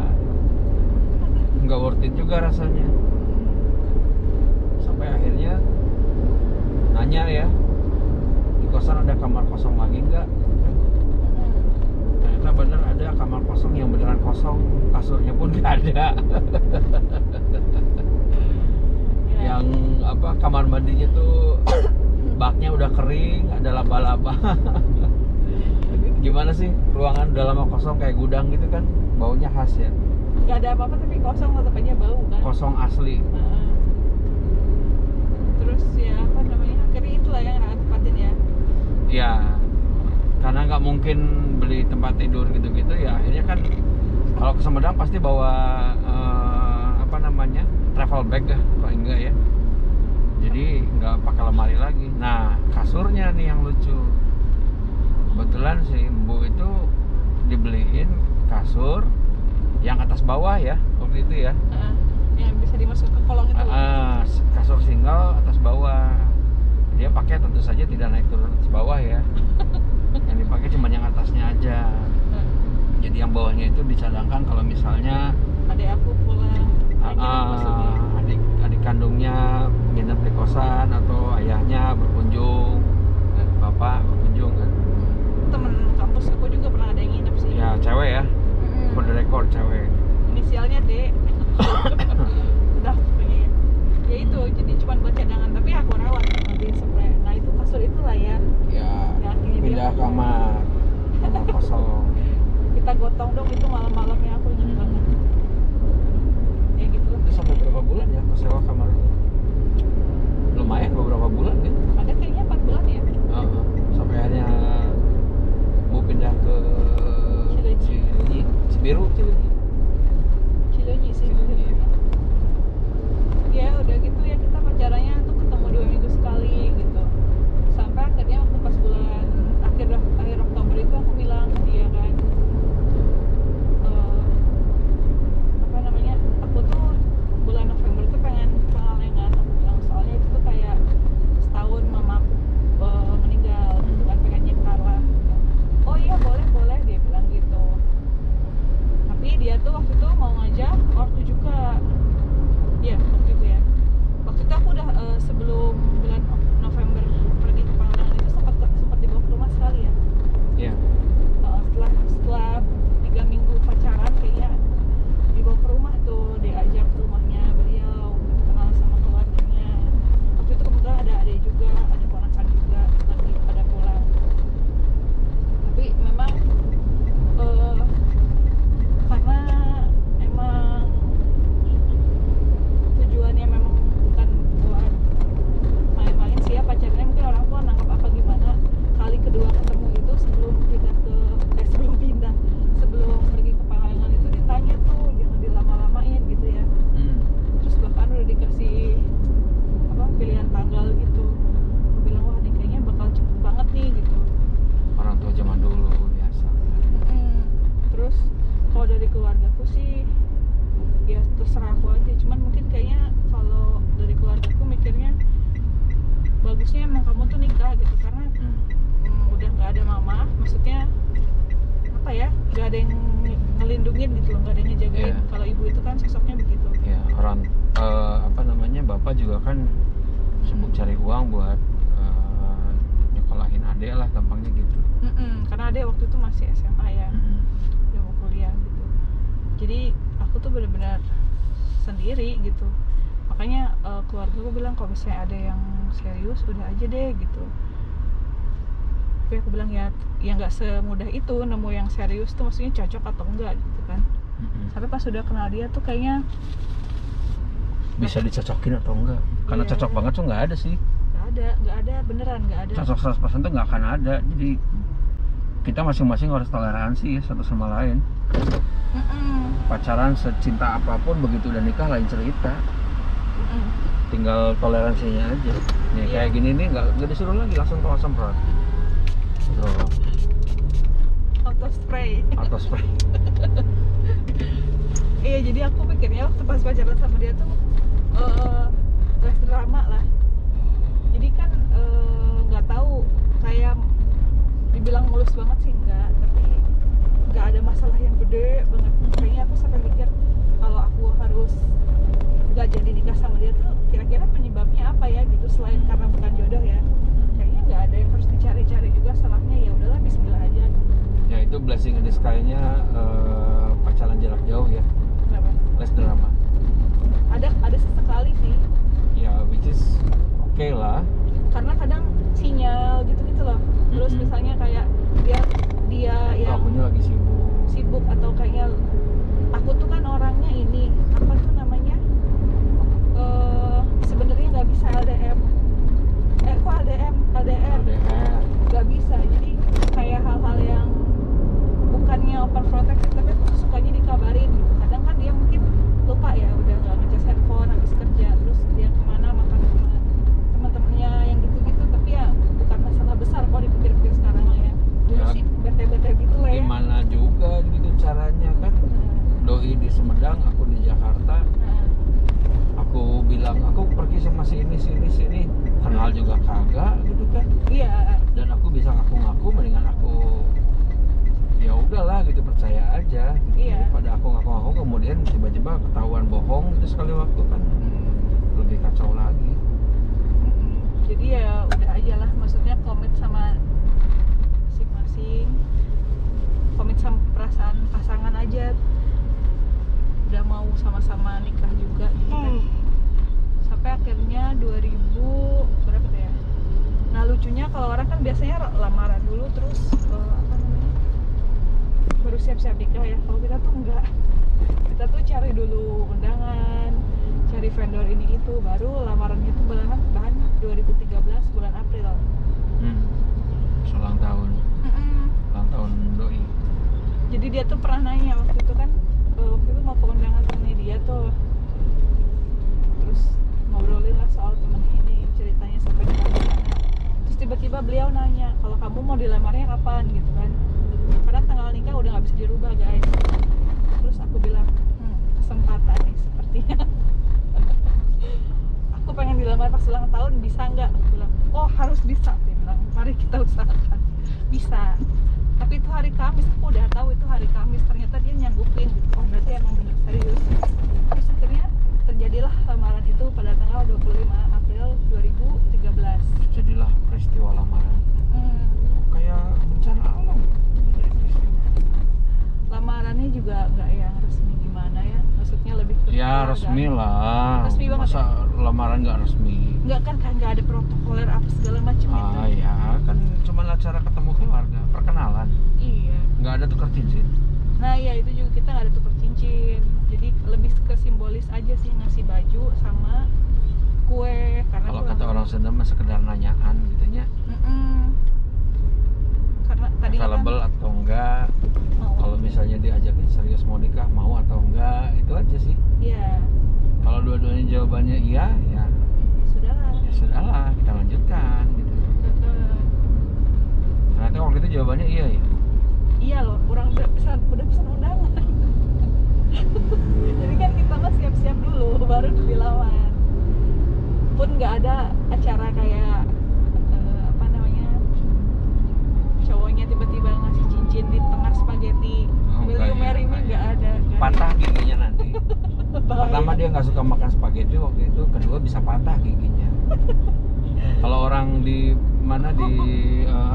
nggak worth it juga rasanya. Sampai akhirnya nanya ya, di kosan ada kamar kosong lagi nggak? Ternyata bener ada kamar kosong yang beneran kosong, kasurnya pun nggak ada. Ya. Yang apa, kamar mandinya tuh baknya udah kering, ada laba-laba. Gimana sih, ruangan udah lama kosong kayak gudang gitu kan, baunya khas ya, Gak ada apa-apa tapi kosong tetap aja bau kan. kosong asli. Heeh. Terus ya apa namanya, akhirnya itulah yang Raka tempatin ya. Ya karena nggak mungkin beli tempat tidur gitu-gitu ya, akhirnya kan kalau ke Sumedang pasti bawa apa namanya, travel bag ya, kalau enggak ya. Jadi nggak pakai lemari lagi. Nah kasurnya nih yang lucu, kebetulan si Mbu itu dibeliin kasur yang atas bawah ya waktu itu ya. Heeh. Yang bisa dimasuk ke kolong itu. Kasur single atas bawah. Dia pakai tentu saja tidak naik turun atas bawah ya. Yang dipakai cuma yang atasnya aja. Heeh. Jadi yang bawahnya itu dicadangkan kalau misalnya Adek aku pulang. Maksudnya. adik kandungnya nginep di kosan atau ayahnya berkunjung, bapak berkunjung kan. Temen kampus aku juga pernah ada yang nginep sih. Ya cewek ya, Mm-mm. for the record cewek. Inisialnya D. Udah pokoknya ya itu, jadi cuma buat cadangan, tapi aku rawat nanti sampai. Nah itu kasur itulah ya. Ya Ya, akhirnya pindah dia- kamar kosong. Kita gotong dong itu malam-malamnya, aku ingat banget. Ya gitu lah. Itu sampai berapa bulan ya pas sewa kamar itu? Lumayan beberapa bulan ya. Ada kayaknya 4 bulan ya. Sampai akhirnya mau pindah ke Cileunyi. Cibiru. Cileunyi sih. Cileunyi. Ya udah gitu ya, kita pacarannya tuh ketemu 2 minggu sekali gitu. Sampai akhirnya waktu pas bulan akhir Oktober itu aku bilang ke dia kan, apa namanya, aku tuh bulan November tuh pengen pengalengan. Aku bilang soalnya itu tuh kayak setahun mama aku meninggal gitu kan, pengen nyekat gitu karena udah nggak ada mama, maksudnya apa ya, nggak ada yang ngelindungin gitu loh, nggak ada yang ngejagain. Iya. Kalau ibu itu kan sosoknya begitu. Ya orang apa namanya, bapak juga kan sibuk cari uang buat nyekolahin adek lah, gampangnya gitu. Karena adek waktu itu masih SMA ya, udah mau kuliah gitu. Jadi aku tuh benar-benar sendiri gitu. Makanya keluarga gue bilang kalau misalnya ada yang serius udah aja deh gitu. Tapi aku bilang ya nggak semudah itu nemu yang serius tuh, maksudnya cocok atau enggak gitu kan. Sampai pas sudah kenal dia tuh kayaknya Bisa dicocokin atau enggak? Karena Iya. cocok banget tuh nggak ada sih. nggak ada beneran nggak ada. Cocok 100% tuh nggak akan ada. Jadi kita masing-masing harus toleransi ya satu sama lain. Pacaran secinta apapun, begitu udah nikah lain cerita. Tinggal toleransinya aja. Nih Iya. kayak gini nih nggak disuruh lagi, langsung tolong semprot. Tuh, Auto spray. atau spray. Iya, jadi aku pikirnya waktu pas pacaran sama dia tuh less drama lah. Jadi kan nggak tahu, kayak dibilang mulus banget sih enggak, tapi nggak ada masalah yang gede banget. Kayaknya aku sampai mikir kalau aku harus nggak jadi nikah sama dia tuh kira-kira penyebabnya apa ya gitu, selain karena bukan jodoh ya. Kayaknya nggak ada yang harus dicari-cari juga salahnya, ya udahlah bismillah aja gitu. Ya itu blessing in disguise-nya pacaran jarak jauh ya. Kenapa? Less drama. Ada sesekali sih, Ya which is oke lah. karena kadang sinyal gitu-gitu loh. Terus misalnya kayak dia yang Akunya lagi sibuk atau kayaknya aku tuh kan orangnya ini apa tuh namanya, sebenarnya nggak bisa LDR, LDR. nggak bisa. Jadi kayak hal-hal yang bukannya overprotective, tapi aku tuh sukanya dikabarin gitu. Kadang kan dia mungkin lupa ya, udah nggak ngecas handphone habis kerja, terus dia kemana makan sama teman-temannya yang gitu-gitu. Tapi ya bukan masalah besar kalau dipikir-pikir sekarang lah ya. Dulu Ya, sih bete-bete gitu lah ya. Gimana juga gitu caranya kan. Doi di Sumedang, aku di Jakarta. Aku bilang aku pergi sama si ini, kenal juga kagak gitu kan. Iya. Dan aku bisa ngaku-ngaku, mendingan aku ya udahlah gitu, percaya aja gitu. Iya. Daripada aku ngaku-ngaku kemudian tiba-tiba ketahuan bohong gitu sekali waktu kan lebih kacau lagi. Jadi ya udah aja lah, maksudnya komit sama masing-masing, komit sama perasaan pasangan aja. Udah mau sama-sama nikah juga gitu kan. Sampai akhirnya 2000 berapa tuh ya? Nah lucunya kalau orang kan biasanya lamaran dulu terus apa namanya, baru siap-siap nikah ya. Kalau kita tuh enggak, kita tuh cari dulu undangan, cari vendor ini itu, baru lamarannya tuh bahan 2013 bulan April. Ulang tahun doi. Jadi dia tuh pernah nanya waktu itu kan, waktu itu mau ke undangan temennya dia tuh, terus ngobrolin lah soal temen ini, ceritanya sampai di mana. Terus tiba-tiba beliau nanya kalau kamu mau dilamarnya kapan gitu kan, karena tanggal nikah udah nggak bisa dirubah guys. Terus aku bilang kesempatan nih sepertinya. Aku pengen dilamar pas ulang tahun, bisa nggak? Aku bilang oh harus bisa. Dia bilang mari kita usahakan. Bisa, tapi itu hari Kamis, aku udah tahu itu hari Kamis. Ternyata dia nyanggupin gitu. Oh berarti emang bener serius. Terus akhirnya terjadilah lamaran itu pada tanggal 25 April 2013. Jadilah peristiwa lamaran. Kayak bencana alam. Lamarannya juga nggak yang resmi gimana ya, maksudnya lebih ke Ya keluarga. resmi lah. Resmi banget Masa lamaran nggak resmi? Nggak kan nggak ada protokoler apa segala macam gitu. Ya kan cuma acara ketemu keluarga, perkenalan. Iya. Nggak ada tukar cincin. Nah ya itu juga kita nggak ada tukar cincin. Jadi lebih ke simbolis aja sih, ngasih baju sama kue. Karena Kalau tuh kata orang Sunda mah sekedar nanyaan gitu nya. Karena tadi Available atau enggak. mau. Kalau misalnya diajakin serius mau nikah, mau atau enggak, itu aja sih. Iya. Kalau dua-duanya jawabannya iya, ya Sudahlah. ya sudahlah, kita lanjutkan gitu. Ternyata waktu itu jawabannya iya ya. Iya loh, orang udah pesan undangan. Jadi kan kita mah siap-siap dulu baru dilamar. Pun nggak ada acara kayak apa namanya cowoknya tiba-tiba ngasih cincin di tengah spaghetti. Oh, Will you marry me? Nggak ada. Patah giginya nanti. Pertama dia nggak suka makan spaghetti waktu itu, kedua bisa patah giginya. Kalau orang di mana di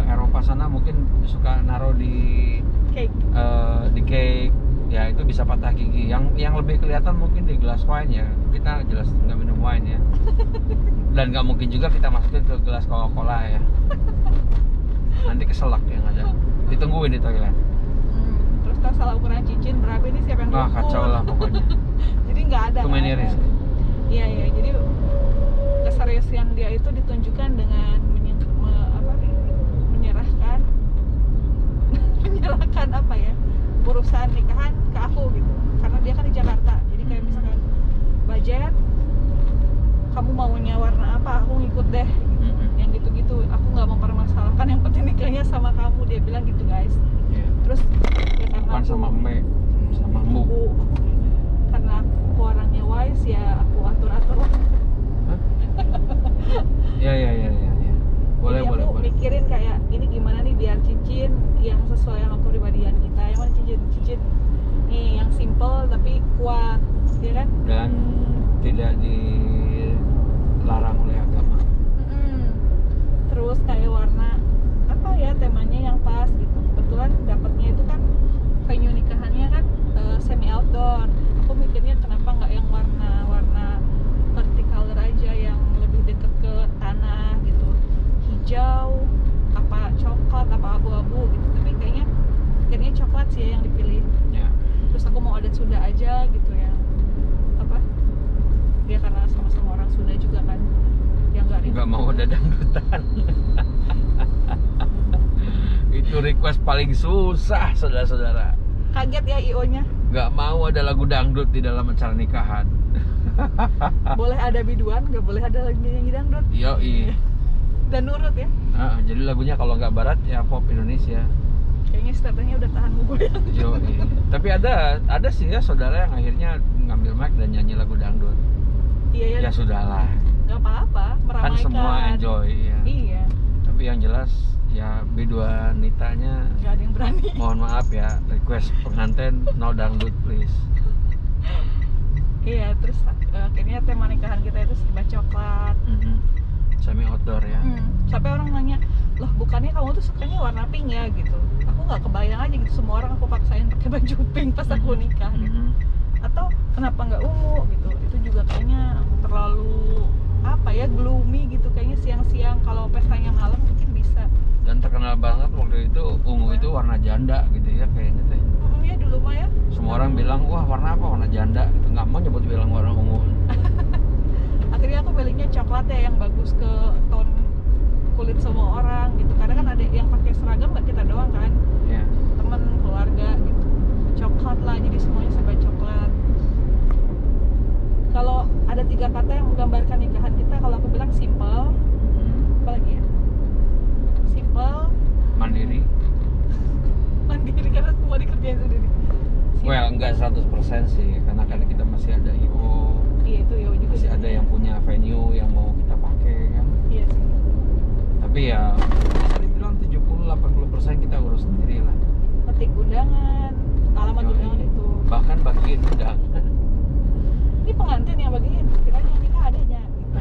Eropa sana mungkin suka naruh di Cake. di cake, ya itu bisa patah gigi. Yang lebih kelihatan mungkin di gelas wine ya. Kita jelas nggak minum wine ya. Dan nggak mungkin juga kita masukin ke gelas Coca-Cola ya. Nanti keselak yang ada. Ditungguin di toilet. Terus tas salah ukuran cincin berapa ini siapa yang Wah, ngukur? kacau lah pokoknya. Jadi nggak ada. Too many nggak ada. risk. Iya iya. Jadi keseriusan dia itu ditunjukkan dengan menyerahkan apa ya, urusan nikahan ke aku gitu. Karena dia kan di Jakarta. Jadi kayak misalkan budget, kamu maunya warna apa, aku ngikut deh. Yang gitu-gitu. Aku nggak mempermasalahkan. Yang penting nikahnya sama kamu. Dia bilang gitu guys. Yeah. Terus ya karena Bukan aku, sama Mbak, sama Mu. karena aku orangnya wise ya aku atur-atur lah. Ya. Boleh, Jadi boleh, aku boleh. mikirin kayak ini gimana nih biar cincin yang sesuai sama kepribadian kita. Yang mana cincin nih yang simple tapi kuat, ya kan? Dan tidak dilarang oleh agama. Terus kayak warna apa ya, temanya yang pas gitu. Kebetulan dapatnya itu kan venue nikahannya kan semi outdoor. Aku mikirnya kenapa nggak yang warna verticolor aja yang lebih deket ke tanah gitu, hijau, apa coklat, apa abu-abu gitu. Tapi kayaknya coklat sih yang dipilih. Ya. Terus aku mau adat Sunda aja gitu ya, apa? Ya karena sama-sama orang Sunda juga kan, yang nggak Mau ada dangdutan. Itu request paling susah, saudara-saudara. kaget ya IO-nya. Nggak mau ada lagu dangdut di dalam acara nikahan. Boleh ada biduan, nggak boleh ada lagi nyanyi dangdut. Yoi. Dan nurut ya. Jadi lagunya kalau nggak barat ya pop Indonesia. Kayaknya starternya udah tahan goyang. Yoi. Tapi ada sih ya saudara yang akhirnya ngambil mic dan nyanyi lagu dangdut. Iya Ya sudahlah. nggak apa-apa, meramaikan. Kan semua enjoy ya. Iya. Tapi yang jelas ya biduan nitanya Nggak ada yang berani. mohon maaf ya, request pengantin no dangdut please. Iya, terus akhirnya tema nikahan kita itu serba coklat. Semi outdoor ya. Sampai orang nanya, loh bukannya kamu tuh sukanya warna pink ya gitu. Aku nggak kebayang aja gitu, semua orang aku paksain pakai baju pink pas aku nikah gitu. Atau kenapa nggak ungu gitu. Itu juga kayaknya terlalu apa ya, gloomy gitu. Kayaknya siang-siang kalau pestanya malam mungkin bisa. Dan terkenal banget waktu itu ungu itu warna janda gitu ya kayaknya teh. Iya dulu mah ya. Semua orang bilang wah warna apa, warna janda gitu, nggak mau nyebut bilang warna ungu. Akhirnya aku pilihnya coklat ya, yang bagus ke tone kulit semua orang gitu. Karena kan ada yang pakai seragam nggak kita doang kan, Ya. temen, keluarga gitu. Coklat lah, jadi semuanya serba coklat. Kalau ada 3 kata yang menggambarkan nikahan kita, kalau aku bilang simple, apa lagi ya? Simple, Mandiri. mandiri karena semua dikerjain sendiri. Well, enggak 100% sih, karena kan kita masih ada IO, Iya itu ya juga. masih sih. ada yang punya venue yang mau kita pakai kan. Iya sih. Tapi ya bisa dibilang 70-80% kita urus sendiri lah. Ketik undangan, alamat Yoi. undangan itu. Bahkan bagiin undangan. Ini pengantin yang bagiin, kiranya yang nikah adanya gitu.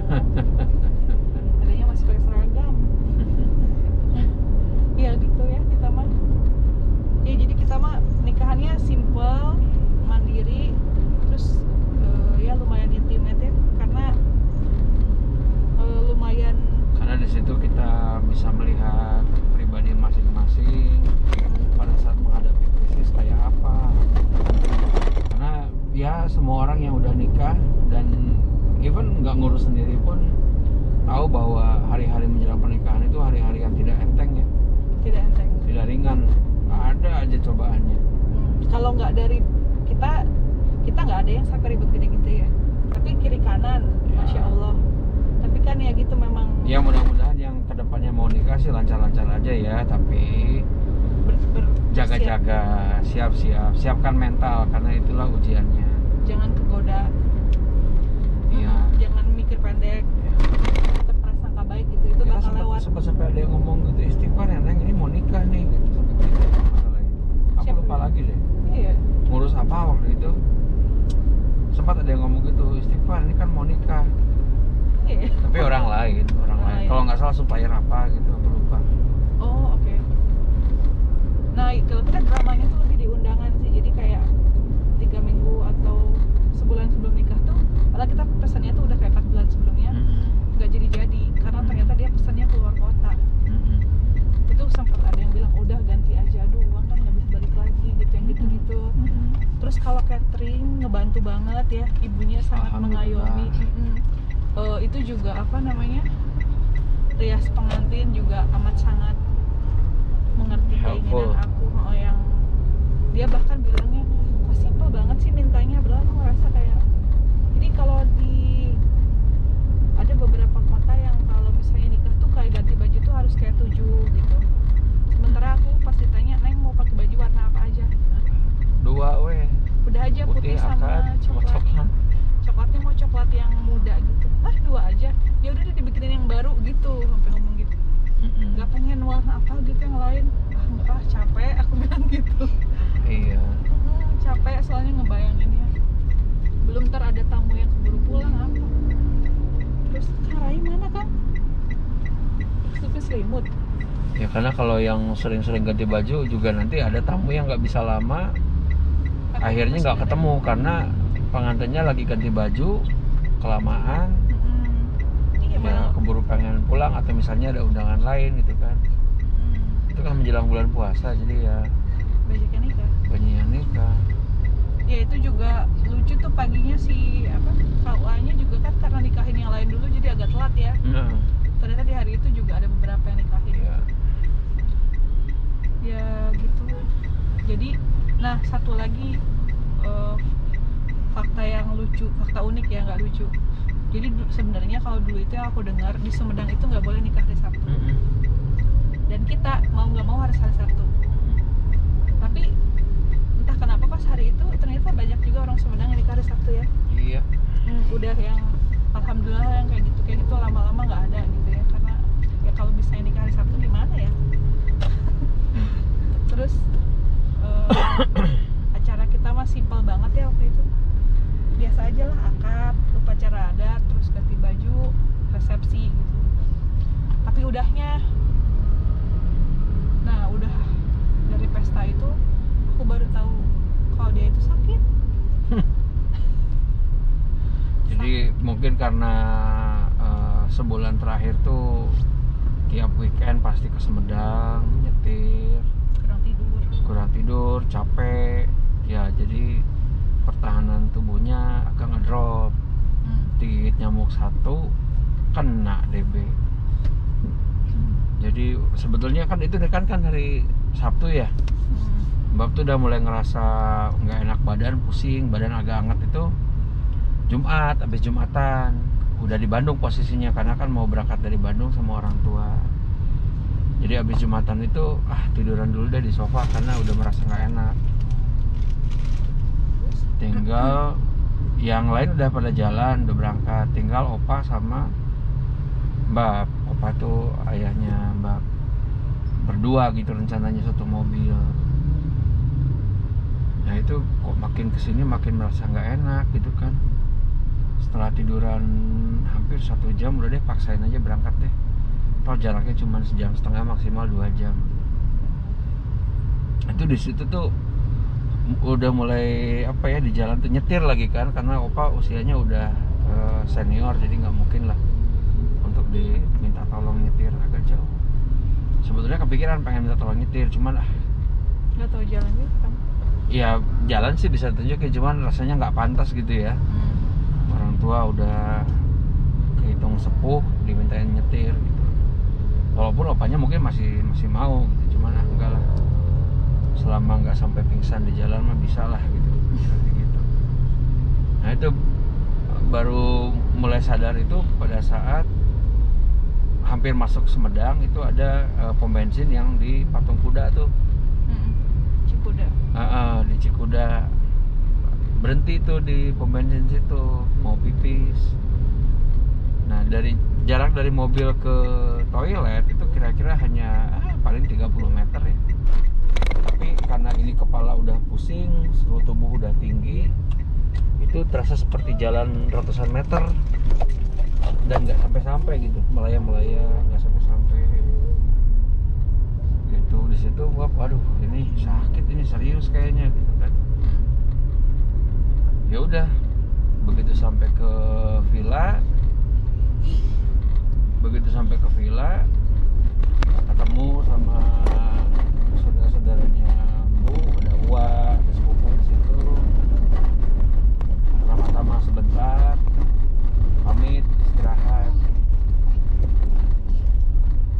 Adanya masih pakai seragam. Iya gitu ya kita mah. Ya jadi kita mah nikahannya simple, mandiri, terus ya lumayan intimate ya, karena lumayan. Karena di situ kita bisa melihat pribadi masing-masing pada saat menghadapi krisis kayak apa. Karena ya semua orang yang udah nikah dan even nggak ngurus sendiri pun tahu bahwa hari-hari menjelang pernikahan itu hari-hari yang tidak enteng ya, Tidak enteng. tidak ringan, ada aja cobaannya. Kalau nggak dari kita nggak ada yang sampai ribet gede-gede ya. Tapi kiri kanan, Ya. masya Allah. Tapi kan ya gitu memang. Ya mudah-mudahan yang kedepannya mau nikah sih lancar-lancar aja ya, tapi jaga-jaga, siap-siap, siapkan mental karena itulah ujiannya. Jangan kegoda. Iya. Jangan mikir pendek. Ya. Tetap prasangka baik gitu ya. itu kita bakal lewat. sempat sampai ada yang ngomong gitu, istighfar ya Neng, ini mau nikah nih gitu, sampai gitu masalahnya. Aku Siapa lupa nih? lagi deh Iya. ngurus apa waktu itu, sempat ada yang ngomong gitu, istighfar ini kan mau nikah, Iya. tapi orang lain lain. kalau nggak salah supplier apa gitu, aku lupa. Oh, oke. Nah, kalau kita dramanya tuh lebih di undangan sih. Jadi kayak 3 minggu atau sebulan sebelum nikah tuh, padahal kita pesannya tuh udah kayak 4 bulan sebelumnya, nggak jadi karena ternyata dia pesannya keluar kota. Itu sempat ada yang bilang udah ganti aja, aduh uang kan nggak bisa balik lagi gitu, yang gitu-gitu. Terus kalau catering ngebantu banget ya, ibunya sangat Alhamdulillah. mengayomi. Itu juga apa namanya, rias pengantin juga amat sangat mengerti Helpful. keinginan aku. Yang dia bahkan bilangnya kok simple banget sih mintanya, padahal aku ngerasa kayak, jadi kalau ada beberapa kota yang kalau misalnya nikah tuh kayak ganti baju tuh harus kayak 7 gitu. Sementara aku pas ditanya, Neng mau pakai baju warna apa aja? Nah, 2 weh, udah aja putih sama akad sama coklat. coklat. Coklatnya mau coklat yang muda gitu. 2 aja. Ya udah deh dibikinin yang baru gitu, sampai ngomong gitu. Gak pengen warna apa gitu yang lain. Enggak, capek aku bilang gitu. Iya. Capek soalnya ngebayanginnya. Belum ntar ada tamu yang keburu pulang apa. Terus Kang Rai mana Kang? Supir selimut. Ya karena kalau yang sering-sering ganti baju juga nanti ada tamu yang nggak bisa lama, akhirnya nggak ketemu karena pengantinnya lagi ganti baju kelamaan, Iya ya malah. keburu pengen pulang atau misalnya ada undangan lain gitu kan. Itu kan menjelang bulan puasa, jadi ya Banyaknya nikah. banyak yang nikah. Ya itu juga lucu tuh paginya si KUA-nya juga kan karena nikahin yang lain dulu jadi agak telat ya. Nah, Ternyata di hari itu juga ada beberapa yang nikahin. ya. Ya gitu. Jadi, nah satu lagi fakta yang lucu, fakta unik ya, nggak lucu. Jadi sebenarnya kalau dulu itu yang aku dengar di Sumedang itu nggak boleh nikah hari Sabtu. Dan kita mau nggak mau harus hari Sabtu. Tapi entah kenapa pas hari itu ternyata banyak juga orang Sumedang yang nikah hari Sabtu ya. Iya. Udah yang alhamdulillah yang kayak gitu lama-lama nggak ada gitu ya, karena ya kalau bisa nikah hari Sabtu gimana ya. Terus acara kita mah simpel banget ya waktu itu, biasa aja lah, akad, upacara adat, terus ganti baju, resepsi gitu. Tapi udahnya, nah udah dari pesta itu aku baru tahu kalau dia itu sakit. Jadi mungkin karena sebulan terakhir tuh tiap weekend pasti ke Sumedang nyetir, kurang tidur, capek, ya jadi pertahanan tubuhnya agak ngedrop. Digigit nyamuk 1 kena DB. Jadi sebetulnya kan itu kan hari Sabtu ya. Mbak tuh udah mulai ngerasa nggak enak badan, pusing, badan agak hangat itu Jumat, habis Jumatan. Udah di Bandung posisinya karena kan mau berangkat dari Bandung sama orang tua. Jadi habis Jumatan itu tiduran dulu deh di sofa karena udah merasa nggak enak. Tinggal yang lain udah pada jalan, udah berangkat. Tinggal Opa sama Mbak. Opa tuh ayahnya Mbak, berdua gitu rencananya satu mobil. Nah itu kok makin kesini makin merasa nggak enak gitu kan. Setelah tiduran hampir 1 jam, udah deh paksain aja berangkat deh. Toh jaraknya cuma 1,5 jam, maksimal 2 jam. Itu di situ tuh udah mulai apa ya, di jalan tuh nyetir lagi kan, karena Opa usianya udah senior, jadi nggak mungkin lah untuk diminta tolong nyetir agak jauh. Sebetulnya kepikiran pengen minta tolong nyetir, cuman nggak tahu jalan juga kan. Ya jalan sih bisa tunjukin, cuman rasanya nggak pantas gitu ya. Orang tua udah kehitung sepuh dimintain nyetir gitu. Walaupun opanya mungkin masih mau gitu, cuman enggak lah. Selama nggak sampai pingsan di jalan mah bisa lah gitu. Gitu. Nah itu baru mulai sadar itu pada saat hampir masuk Sumedang, itu ada pom bensin yang di Patung Kuda tuh. Cikuda. Di Cikuda. Berhenti tuh di pom bensin situ mau pipis. Nah dari jarak dari mobil ke toilet itu kira-kira hanya paling 30 meter ya. Tapi karena ini kepala udah pusing, suhu tubuh udah tinggi, itu terasa seperti jalan ratusan meter dan nggak sampai-sampai gitu, melayang-melayang, nggak sampai-sampai gitu. Di situ gua, waduh ini sakit, ini serius kayaknya gitu kan. Ya udah, begitu sampai ke villa ketemu sama saudara-saudaranya Bu, ada Uwa, ada sepupu di situ. Pertama-tama sebentar pamit istirahat.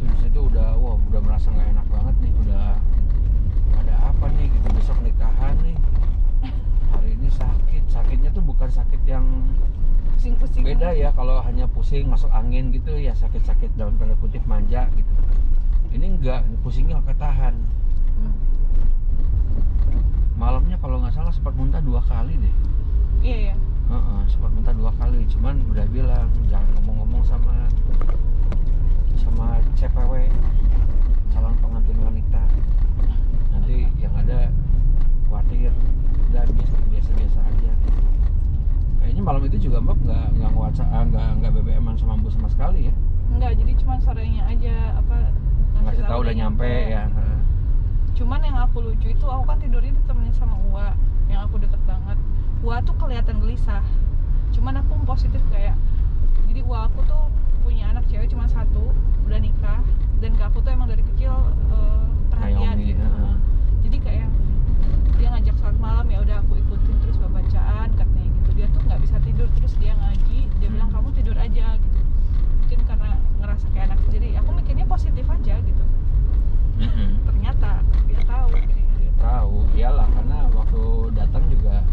Di situ udah merasa nggak enak banget nih, udah ada apa nih gitu, besok nikahan nih. Hari ini sakitnya tuh bukan sakit yang Pusing-pusing. beda ya, kalau hanya pusing masuk angin gitu ya sakit-sakit dalam tanda kutip manja gitu. Ini enggak, pusingnya ketahan. Malamnya kalau nggak salah sempat muntah 2 kali deh. Iya. Sempat muntah 2 kali, cuman udah bilang jangan ngomong-ngomong sama CPW, calon pengantin wanita. Nanti yang ada khawatir, udah biasa aja. Kayaknya malam itu juga Mbak nggak WhatsApp, nggak BBM-an sama Bu sama sekali ya? Enggak, jadi cuma sorenya aja Ngasih tahu udah nyampe ya. Cuman yang aku lucu itu aku kan tidurnya ditemenin sama Uwa yang aku deket banget. Uwa tuh kelihatan gelisah. Cuman aku positif kayak, jadi Uwa aku tuh punya anak cewek cuma 1, udah nikah, dan ke aku tuh emang dari kecil perhatian Naomi, gitu. Jadi kayak dia ngajak sholat malam, ya udah aku ikutin terus bacaan katanya gitu. Dia tuh nggak bisa tidur, terus dia ngaji, dia bilang kamu tidur aja gitu. Mungkin karena ngerasa kayak anak sendiri. Aku mikirnya positif aja gitu. Ternyata dia tahu kayaknya. Dia tahu, iyalah, karena waktu datang juga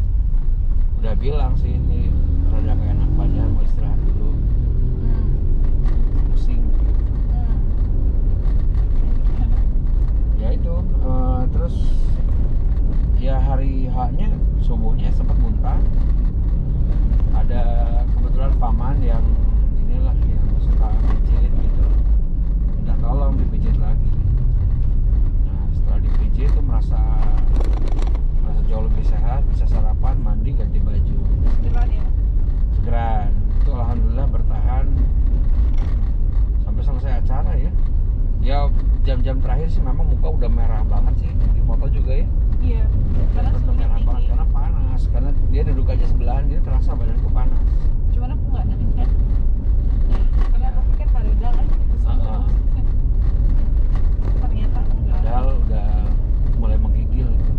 udah bilang sih ini rada nggak enak badan, mau istirahat dulu, pusing. Ya itu terus ya hari H-nya subuhnya sempat muntah. Ada kebetulan paman yang inilah yang suka pijit gitu, minta tolong dipijit lagi. Nah setelah dipijit itu merasa jauh lebih sehat, bisa sarapan, mandi, ganti baju. Segeran ya? Segeran. Itu alhamdulillah bertahan sampai selesai acara ya. Ya jam-jam terakhir sih memang muka udah merah banget sih, di foto juga ya. Iya, karena Udah suhunya merah banget tinggi. karena panas, karena dia duduk aja sebelahan, jadi terasa badanku panas. Cuman aku nggak nanya. Karena aku pikir Farida kan gitu Heeh. Ternyata enggak. Padahal udah mulai menggigil gitu.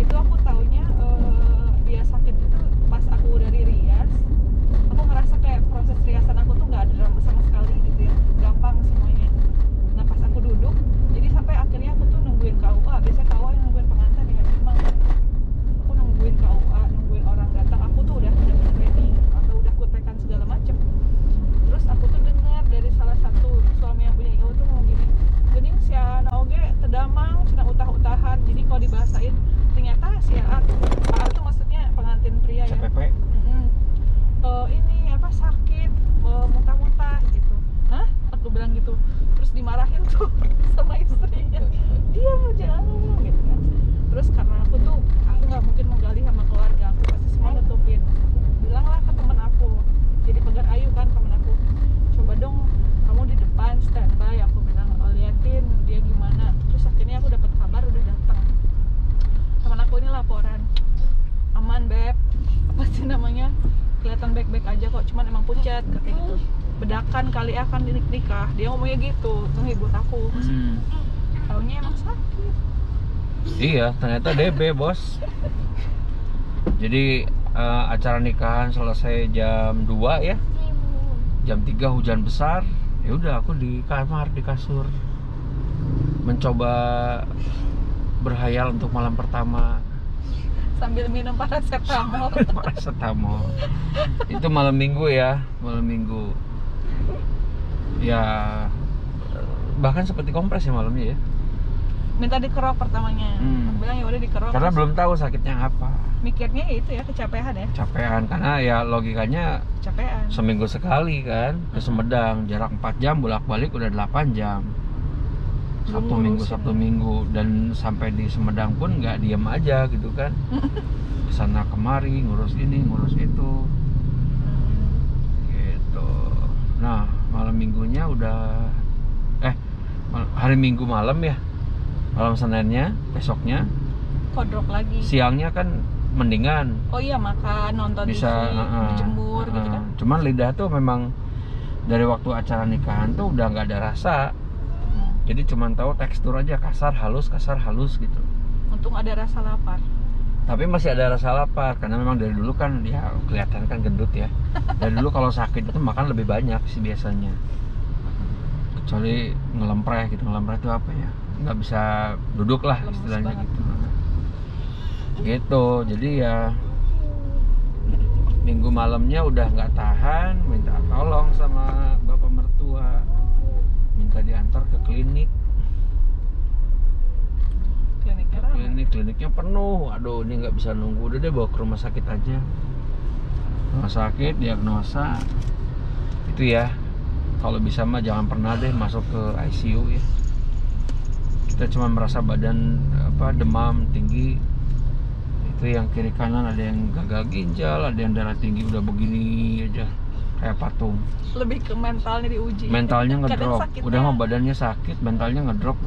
Itu aku taunya dia sakit itu pas aku dari Rias. Aku ngerasa kayak proses riasan aku tuh nggak ada drama sama sekali gitu ya, gampang semuanya. Nah pas aku duduk, jadi sampai akhirnya aku tuh nungguin KUA. Biasanya KUA yang nungguin pengantin ya, memang aku nungguin KUA, nungguin orang datang. Aku tuh udah ready, atau udah kutekan segala macem. Terus aku tuh dengar dari salah satu suami yang punya IO tuh ngomong gini, gening si Ana oge tedamang cenah utah-utahan. Jadi kalau dibahasain ternyata si A tuh maksudnya pengantin pria ya. CPP. Ini apa sakit, muntah-muntah gitu. Hah? Aku bilang gitu. Terus dimarahin tuh sama istrinya. Diam jangan ngomong gitu kan. Terus karena aku tuh nggak mungkin menggali sama keluarga, aku pasti semua nutupin. Bilanglah ke temen aku. Jadi Pegar Ayu kan temen aku. Coba dong kamu di depan standby, aku bilang liatin dia gimana. Terus akhirnya aku dapat kabar udah datang. Temen aku ini laporan, aman beb, apa sih namanya, kelihatan baik-baik aja kok, cuman emang pucat kayak gitu. Bedakan kali akan nikah, dia ngomongnya gitu, menghibur aku. Taunya emang sakit. Iya, ternyata DB bos. Jadi acara nikahan selesai jam 2 ya. Jam 3 hujan besar. Ya udah aku di kamar, di kasur, mencoba berhayal untuk malam pertama Sambil minum paracetamol. paracetamol. Itu malam minggu ya, malam minggu. Ya bahkan seperti kompres ya malamnya ya. minta dikerok pertamanya. Aku bilang ya udah dikerok. Karena terus belum tahu sakitnya apa. mikirnya ya itu ya kecapean ya. Capean karena ya logikanya Capean. seminggu sekali kan ke Sumedang, jarak 4 jam bolak-balik udah 8 jam. Sabtu minggu dan sampai di Sumedang pun nggak diem aja gitu kan. Kesana kemari ngurus ini ngurus itu gitu. Nah malam minggunya udah hari Minggu malam ya, malam Seninnya besoknya Kodrok lagi. siangnya kan mendingan Oh iya, makan, nonton bisa TV, berjemur gitu kan. cuman lidah tuh memang dari waktu acara nikahan tuh udah nggak ada rasa. Jadi cuman tahu tekstur aja, kasar halus gitu. Untung ada rasa lapar. Tapi masih ada rasa lapar karena memang dari dulu kan ya kelihatan kan gendut ya. Dari dulu kalau sakit itu makan lebih banyak sih biasanya. Kecuali ngelempreh gitu. Ngelempreh itu apa ya? Nggak bisa duduk lah Lemes istilahnya banget. gitu. Gitu. Jadi ya Minggu malamnya udah nggak tahan, minta tolong sama bapak mertua, minta diantar ke klinik. Kliniknya penuh. Aduh, ini nggak bisa nunggu. Udah deh bawa ke rumah sakit aja. Rumah sakit diagnosa itu ya. Kalau bisa mah jangan pernah deh masuk ke ICU ya. Kita cuma merasa badan demam tinggi. Itu yang kiri kanan ada yang gagal ginjal, ada yang darah tinggi udah begini aja kayak patung. Lebih ke mentalnya diuji. Mentalnya Kadang ngedrop. sakitnya Udah mah badannya sakit, mentalnya ngedrop.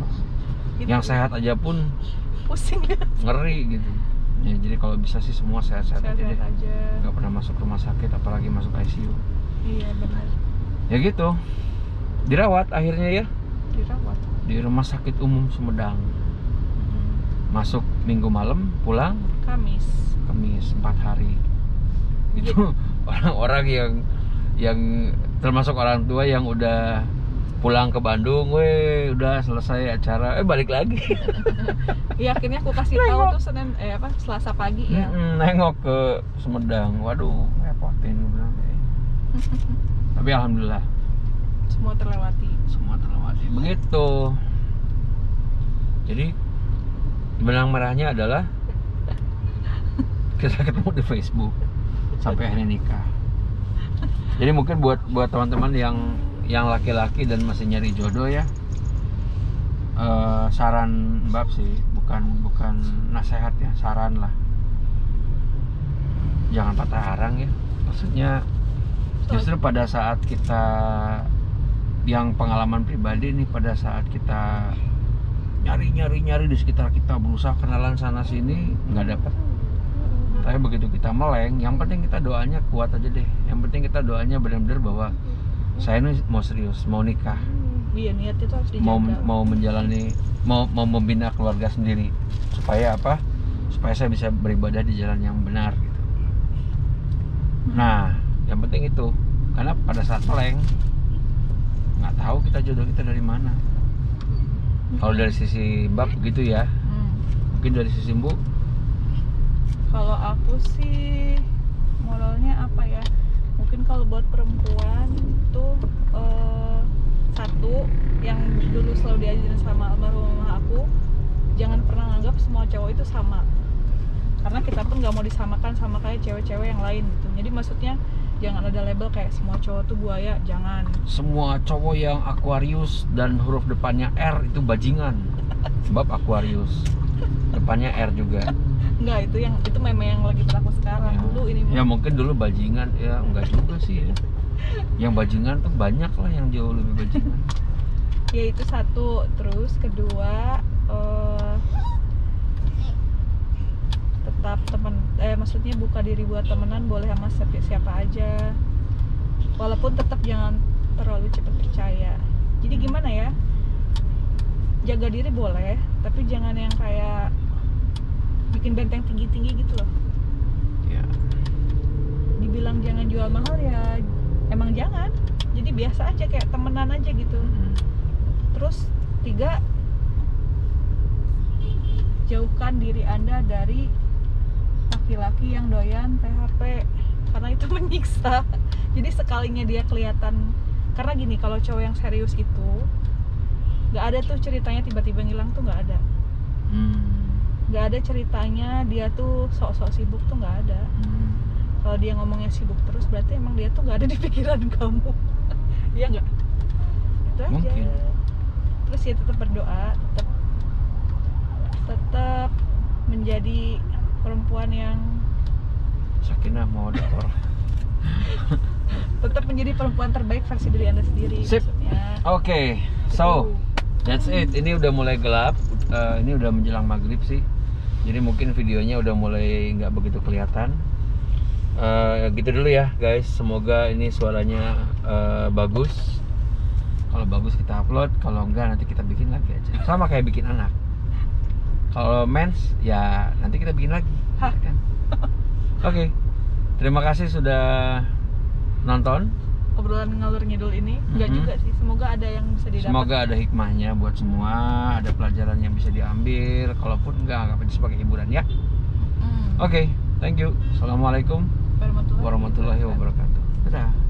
gitu. Yang sehat aja pun Pusing ya. ngeri gitu. Ya, jadi kalau bisa sih semua sehat-sehat aja deh. Sehat-sehat aja. Nggak pernah masuk rumah sakit apalagi masuk ICU. Iya benar. Ya gitu. Dirawat akhirnya ya Dirawat. di Rumah Sakit Umum Sumedang. Masuk Minggu malam, pulang Kamis. Kamis 4 hari. Itu orang-orang yang termasuk orang tua yang udah pulang ke Bandung, udah selesai acara, balik lagi. Iya, akhirnya aku kasih tahu tuh Selasa pagi ya. Nengok ke Sumedang, waduh, repotin gue bilang. Tapi alhamdulillah Semua terlewati. begitu. Jadi benang merahnya adalah kita ketemu di Facebook sampai akhirnya nikah. Jadi mungkin buat teman-teman yang laki-laki dan masih nyari jodoh ya, saran Mbak sih, bukan nasihat ya, saran lah. Jangan patah arang ya. Maksudnya justru pada saat kita, yang pengalaman pribadi nih, pada saat kita nyari di sekitar kita, berusaha kenalan sana sini, nggak dapet. Tapi begitu kita meleng, yang penting kita doanya kuat aja deh. Yang penting kita doanya benar-benar bahwa saya ini mau serius, mau nikah, Iya, niat itu harus dijaga. mau menjalani, mau membina keluarga sendiri. Supaya apa? Supaya saya bisa beribadah di jalan yang benar gitu. Nah, yang penting itu. Karena pada saat meleng, nggak tahu kita jodoh kita dari mana. Kalau dari sisi Mbak begitu ya. Mungkin dari sisi Mbak. Kalau aku sih moralnya apa ya? Mungkin kalau buat perempuan tuh satu yang dulu selalu diajarin sama almarhum mama aku, jangan pernah nganggap semua cowok itu sama. Karena kita pun nggak mau disamakan sama kayak cewek-cewek yang lain gitu. Jadi maksudnya jangan ada label kayak semua cowok tuh buaya, jangan. Semua cowok yang Aquarius dan huruf depannya R itu bajingan. Sebab Aquarius depannya R juga. Enggak, itu memang yang lagi berlaku sekarang. Ya. Dulu ini Ya mungkin dulu bajingan, ya enggak juga sih ya. Yang bajingan tuh banyak lah yang jauh lebih bajingan. Ya itu satu. Terus kedua tetap maksudnya buka diri buat temenan boleh sama siapa aja. Walaupun tetap jangan terlalu cepat percaya. Jadi gimana ya? Jaga diri boleh, tapi jangan yang kayak bikin benteng tinggi-tinggi gitu loh. Ya. Dibilang jangan jual mahal ya emang jangan. Jadi biasa aja kayak temenan aja gitu. Terus 3, jauhkan diri Anda dari laki-laki yang doyan PHP karena itu menyiksa. Jadi sekalinya dia kelihatan, karena gini, kalau cowok yang serius itu nggak ada tuh ceritanya tiba-tiba ngilang tuh, nggak ada. Nggak ada ceritanya dia tuh sok-sok sibuk tuh, nggak ada. Kalau dia ngomongnya sibuk terus berarti emang dia tuh nggak ada di pikiran kamu. Iya nggak? Itu aja. Mungkin. Terus ya tetap berdoa, tetap menjadi perempuan yang Sakinah mawaddah warahmah. tetap menjadi perempuan terbaik versi diri Anda sendiri. Sip. Maksudnya. Oke, so that's it. Ini udah mulai gelap. Ini udah menjelang maghrib sih. Jadi mungkin videonya udah mulai nggak begitu kelihatan. Gitu dulu ya guys. Semoga ini suaranya bagus. Kalau bagus kita upload. Kalau enggak nanti kita bikin lagi aja. Sama kayak bikin anak. Kalau mens ya nanti kita bikin lagi. Kan? Oke. Terima kasih sudah nonton. Obrolan ngalur ngidul ini enggak juga sih. Semoga ada yang bisa didapat. Semoga ada hikmahnya buat semua, ada pelajaran yang bisa diambil. Kalaupun enggak, anggap aja sebagai hiburan ya. Oke, thank you. Assalamualaikum warahmatullahi wabarakatuh. Dadah.